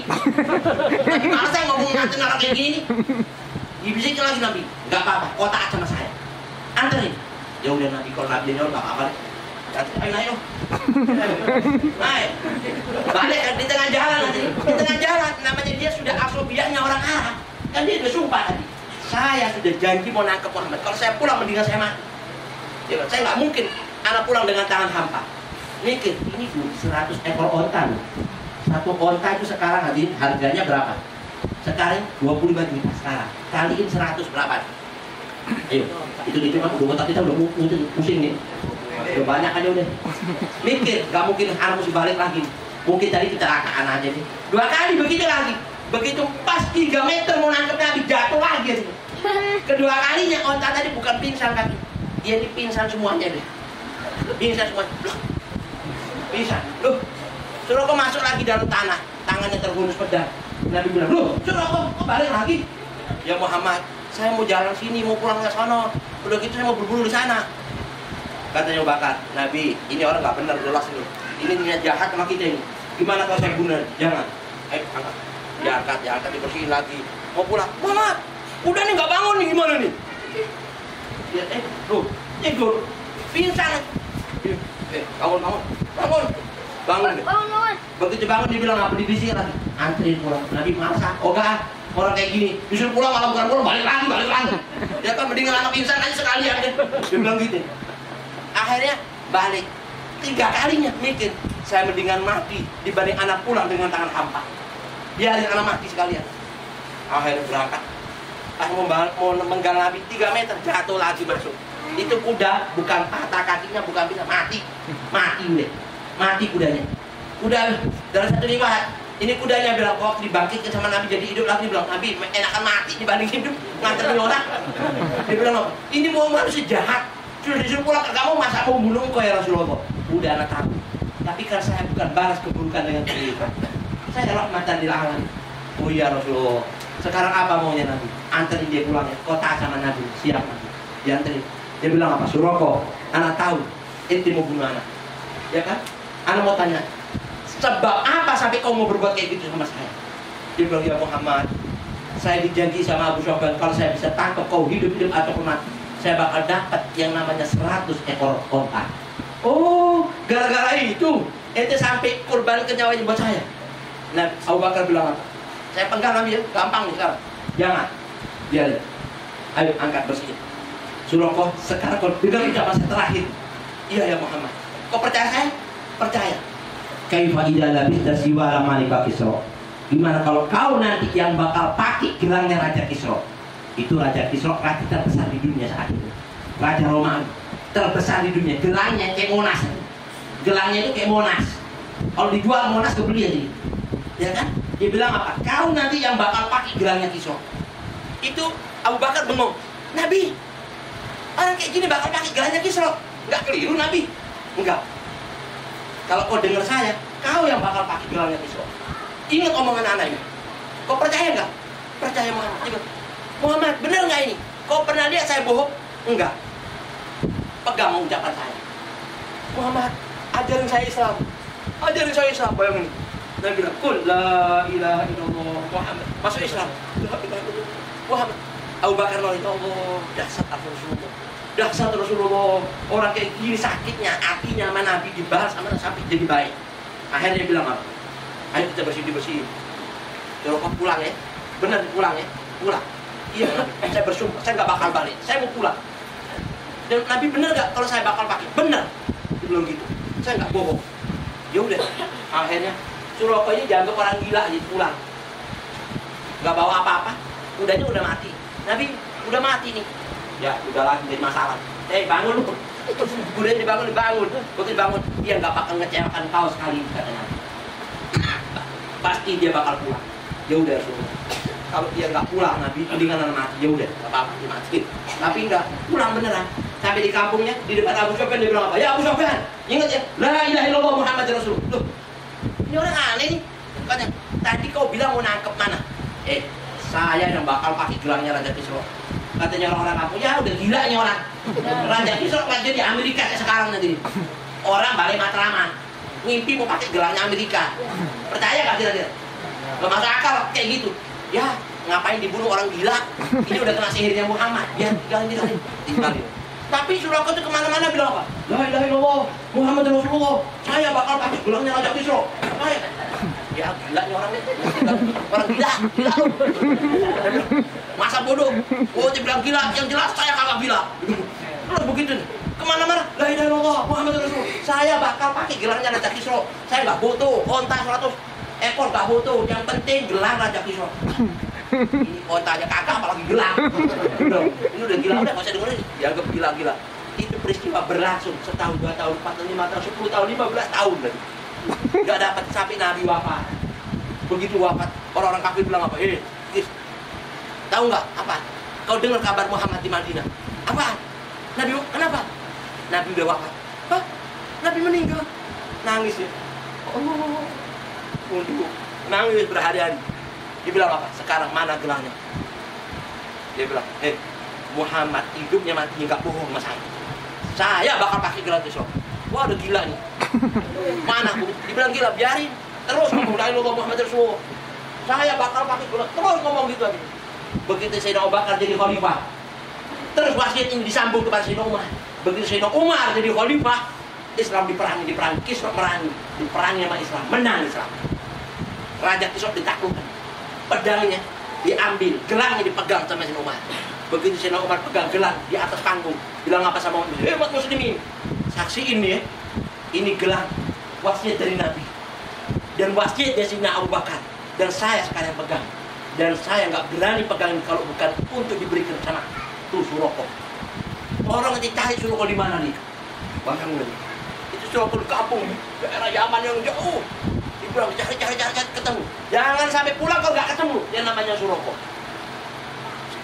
Speaker 10: Nabi malasan ngomong nganterin orang kayak gini. Dibisikin lagi Nabi, nggak apa-apa, kau taat sama saya. Anterin. Ya udah Nabi, kalau Nabi nyawa nggak apa-apa deh. Ayo naik. Balik kan di tengah jalan nanti. Di tengah jalan, namanya dia sudah asobianya orang Arab. Kan dia sudah sumpah tadi. Saya sudah janji mau nangkep Muhammad. Kalau saya pulang mendingan saya mati. Ya, saya nggak mungkin anak pulang dengan tangan hampa. Mikir, ini 100 ekor onta. Satu onta itu sekarang harganya berapa? Sekarang 25 juta sekarang. Kaliin 100 berapa? Ayo, itu kan udah otak kita udah pusing nih. Udah banyak aja udah. Mikir, gak mungkin harus balik lagi. Mungkin tadi kecelakaan aja nih. 2 kali begitu lagi. Begitu pas 3 meter mau nangkep Nabi, jatuh lagi. Kedua kalinya onta tadi bukan pingsan kaki. Dia ini pingsan semuanya deh. Pingsan semuanya. Loh. Pingsan. Loh. Suruh kau masuk lagi dalam tanah. Tangannya terhunus pedang. Nabi bilang, loh, suruh kau balik lagi. Ya Muhammad, saya mau jalan sini, mau pulang ke sana. Udah gitu saya mau berburu di sana. Katanya Abu Bakar, Nabi, ini orang nggak benar jelas ini. Ini niat jahat sama kita ini. Gimana kalau saya bunuh? Jangan. Angkat. Diangkat, dibersihin lagi. Mau pulang, Muhammad, udah nih nggak bangun nih, gimana nih? Dia, tidur, pingsan. Bangun. Begitu bangun dia bilang apa? Dibisikin lagi. Anterin pulang. Nabi masa, orang kayak gini, disuruh pulang malah bukan pulang, balik lagi. Ya kan mendingan anak pingsan aja sekalian deh. Dia bilang gitu. Akhirnya balik 3 kalinya mikir, saya mendingan mati dibanding anak pulang dengan tangan hampa. Biarin anak mati sekalian. Akhirnya berangkat. Mau menggal Nabi 3 meter, jatuh lagi masuk. Itu kuda bukan patah kakinya, bukan bisa mati deh. Mati kudanya. Udah dalam satu riwayat, ini kudanya bilang kok dibangkitkan sama Nabi jadi hidup lagi. Dia bilang Nabi enakan mati dibanding hidup nganterin orang. Dia bilang ini mau manusia jahat. Sudah disuruh pulang, kamu masa mau bunuh kau ya Rasulullah? Udah anak tahu. Tapi kan saya bukan balas keburukan dengan keburukan. Saya rahmatan lil alamin. Oh iya Rasulullah. Sekarang apa maunya Nabi? Anterin dia pulang ya. Kau taat sama Nabi. Siap Nabi. Dianterin. Dia bilang apa? Suroko. Anak tahu. Ente mau bunuh anak. Ya kan? Anak mau tanya. Sebab apa sampai kau mau berbuat kayak gitu sama saya? Dia bilang ya Muhammad. Saya dijanji sama Abu Sufyan kalau saya bisa tangkap kau hidup-hidup ataupun mati, saya bakal dapat yang namanya 100 ekor onta. Oh, gara-gara itu ente sampai kurban ke nyawanya buat saya. Nah, Abu Bakar bilang apa? Saya pegang Nabi ya, gampang nih sekarang. Jangan. Biarin. Ayo angkat bersihin. Suruh kau sekarang kau dengar ucapan saya terakhir. Iya ya Muhammad. Kau percaya saya? Percaya. Kaifa idza labista siwara malika Kisra. Gimana kalau kau nanti yang bakal pakai gelangnya Raja Kisra? Itu Raja Kisra, raja terbesar di dunia saat itu. Raja Romawi terbesar di dunia. Gelangnya kayak Monas. Gelangnya itu kayak Monas. Kalau dijual Monas kebeli aja. Ya kan? Dia bilang apa? Kau nanti yang bakal pakai gelangnya Kisra. Itu Abu Bakar bengong. Nabi, orang kayak gini bakal pakai gelangnya Kisra. Enggak keliru Nabi. Enggak. Kalau kau dengar saya, kau yang bakal pakai gelangnya Kisra. Ingat omongan anaknya. Kau percaya nggak? Percaya Muhammad. Ingat. Muhammad, benar nggak ini? Kau pernah lihat saya bohong? Enggak. Pegang ucapan saya. Muhammad, ajarin saya Islam. Ajarin saya Islam. Bayangin. Nabi bilang, "Qul la ilaha illallah Muhammad." Masuk Islam. La ilaha illallah Muhammad. Abu Bakar nolak, Allah, dahsyat Rasulullah. Dahsyat Rasulullah. Orang kayak gini sakitnya, hatinya sama Nabi dibahas sama sampai jadi baik. Akhirnya dia bilang apa? Ayo kita bersih-bersih. Kalau kau pulang ya, benar pulang ya, pulang. Iya Nabi, saya bersumpah, saya nggak bakal balik, saya mau pulang. Dan Nabi benar nggak kalau saya bakal pakai? Benar. Dia bilang gitu, saya nggak bohong. Ya udah, akhirnya Suroko ini dianggap orang gila aja pulang. Nggak bawa apa-apa, kudanya udah mati. Nabi udah mati nih. Ya udah lagi jadi masalah. Bangun lu. Kudanya dibangun. Begitu dibangun, dia nggak bakal ngecewakan kau sekali katanya. Pasti dia bakal pulang. Ya udah semua. Kalau dia nggak pulang Nabi, mendingan mati. Ya udah, nggak apa-apa dimatikan. Tapi nggak pulang beneran. Sampai di kampungnya, di depan Abu Sufyan dia bilang apa? Ya Abu Sufyan, ingat ya, la ilaha illallah Muhammad Rasulullah. Loh, ini orang aneh nih. Katanya, tadi kau bilang mau nangkep mana? saya yang bakal pakai gelangnya Raja Kisra. Katanya orang-orang kampung, ya udah gila nih orang. Raja Kisra kerja di Amerika kayak sekarang nanti. Orang balik Matraman, ngimpi mau pakai gelangnya Amerika. Percaya gak kira-kira? Gak masuk akal kayak gitu. Ya ngapain dibunuh orang gila? Ini udah kena sihirnya Muhammad. Ya tinggalin. Tapi Suraka itu kemana-mana bilang apa? La ilaha illallah, Muhammad Rasulullah. Saya bakal pakai gelangnya Raja Kisra. Ya gila nih orang gila. Masa bodoh? Oh dia bilang gila, yang jelas saya kagak gila. Terus begitu nih, kemana-mana, la ilaha illallah, Muhammad Rasulullah. Saya bakal pakai gelangnya Raja Kisra. Saya nggak butuh onta 100 ekor, nggak butuh. Yang penting gelang Raja Kisra. Ini ontanya kakak apalagi gelang. Ini udah gila, udah nggak usah dengerin. Dianggap gila-gila. Itu peristiwa berlangsung setahun, 2 tahun, 4 tahun, 5 tahun, 10 tahun, 15 tahun lagi. Gak dapat sampai Nabi wafat. Begitu wafat, orang-orang kafir bilang apa? Kis, tahu nggak apa? Kau dengar kabar Muhammad di Madinah? Apa? Nabi, kenapa? Nabi udah wafat. Hah? Nabi meninggal? Nangis ya. Oh, untuk nangis berhari-hari. Dia bilang apa? Sekarang mana gelangnya? Dia bilang, Muhammad hidupnya matinya nggak bohong sama saya. Saya bakal pakai gelang Kisra. Wah udah gila nih. Mana aku? Dibilang gila, biarin. Terus ngomong la ilaha illallah Muhammad Rasulullah. Saya bakal pakai gelang. Terus ngomong gitu aja. Begitu Sayyidina Abu Bakar jadi khalifah, terus wasiat ini disambung kepada Sayyidina Umar. Begitu Sayyidina Umar jadi khalifah, Islam diperangi, Kisra merangi, diperangi sama Islam, menang Islam. Raja Kisra ditaklukkan. Pedangnya diambil, gelangnya dipegang sama Sayyidina Umar. Begitu Sayyidina Umar pegang gelang di atas panggung, bilang apa sama umat muslimin? Saksiin ya, ini gelang wasiat dari Nabi dan wasiat dari Sayyidina Abu Bakar, dan saya sekarang pegang, dan saya nggak berani pegang kalau bukan untuk diberikan sama tuh Suraka. Orang dicari Suraka di mana nih? Bahkan itu Suraka di kampung, daerah Yaman yang jauh. Dibilang cari ketemu. Jangan sampai pulang kalau nggak ketemu. Yang namanya Suraka.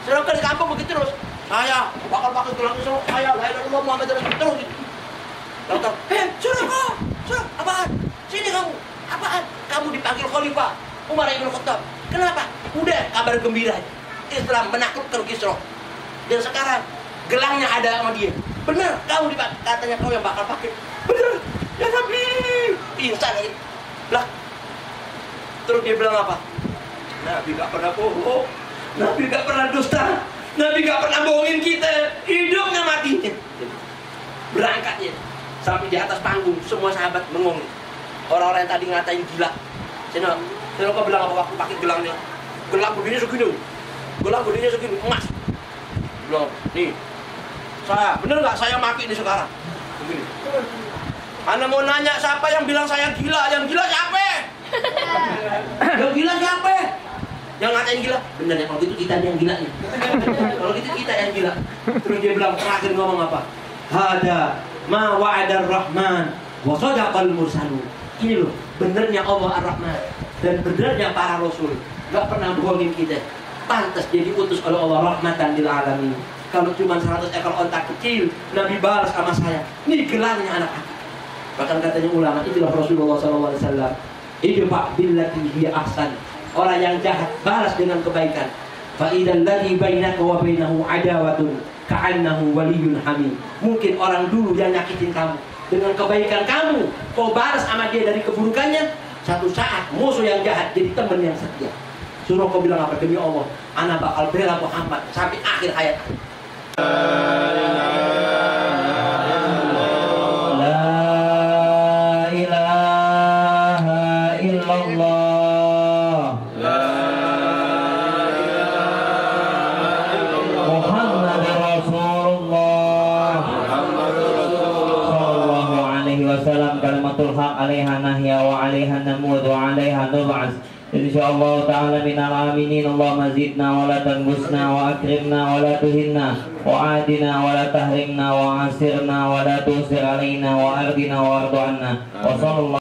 Speaker 10: Suraka di kampung begitu terus. Saya bakal pakai gelang Kisra. Saya la ilaha illallah Muhammad Rasulullah terus. Lalu Suraka, apaan? Sini kamu, apaan? Kamu dipanggil Khalifah Umar bin Khattab. Kenapa? Udah kabar gembira. Islam menaklukkan Kisra. Dan sekarang gelangnya ada sama dia. Benar, kamu dipakai. Katanya kau yang bakal pakai. Benar, ya Nabi. Pingsan lagi. Lah. Terus dia bilang apa? Nabi gak pernah bohong. Nabi gak pernah dusta. Nabi gak pernah bohongin kita. Hidupnya matinya. Berangkatnya sampai di atas panggung, semua sahabat bengong. Orang-orang yang tadi ngatain gila. Saya kau bilang apa waktu pakai gelangnya? Gelang begini segini. Gelang begini segini emas. Bilang, nih. Saya, bener nggak saya pakai ini sekarang? Begini. Anda mau nanya siapa yang bilang saya gila? Yang gila siapa? Yang gila siapa? Yang ngatain gila? Bener ya, kalau gitu kita yang gila nih. Kalau gitu kita yang gila. Terus dia bilang, terakhir ngomong apa? Hada ma wa'adar rahman wa sadaqal mursalun. Ini loh, benernya Allah Ar-Rahman dan benernya para rasul. Gak pernah bohongin kita. Pantas jadi utus oleh Allah rahmatan lil alamin. Kalau cuma 100 ekor onta kecil, Nabi balas sama saya. Ini gelangnya anak aku. Bahkan katanya ulama, itulah Rasulullah SAW. Idfa' billati hiya ahsan. Orang yang jahat balas dengan kebaikan. Fa idzal ladzi bainaka wa bainahu adawatun ka'annahu waliyyun hamim. Mungkin orang dulu yang nyakitin kamu, dengan kebaikan kamu kau balas sama dia dari keburukannya, satu saat musuh yang jahat jadi teman yang setia. Suraka bilang apa? Demi Allah, ana bakal bela Muhammad sampai akhir hayat. Kalimatul haq alaiha nahya wa alaiha namud wa alaiha nub'as. Insyaallah ta'ala minal aminin. Allahumma zidna wa la tanqusna wa akrimna wa la tuhinna wa adina wa la tahrimna wa asirna wa la tusir alaina wa ardina wa ardu anna wa sallallahu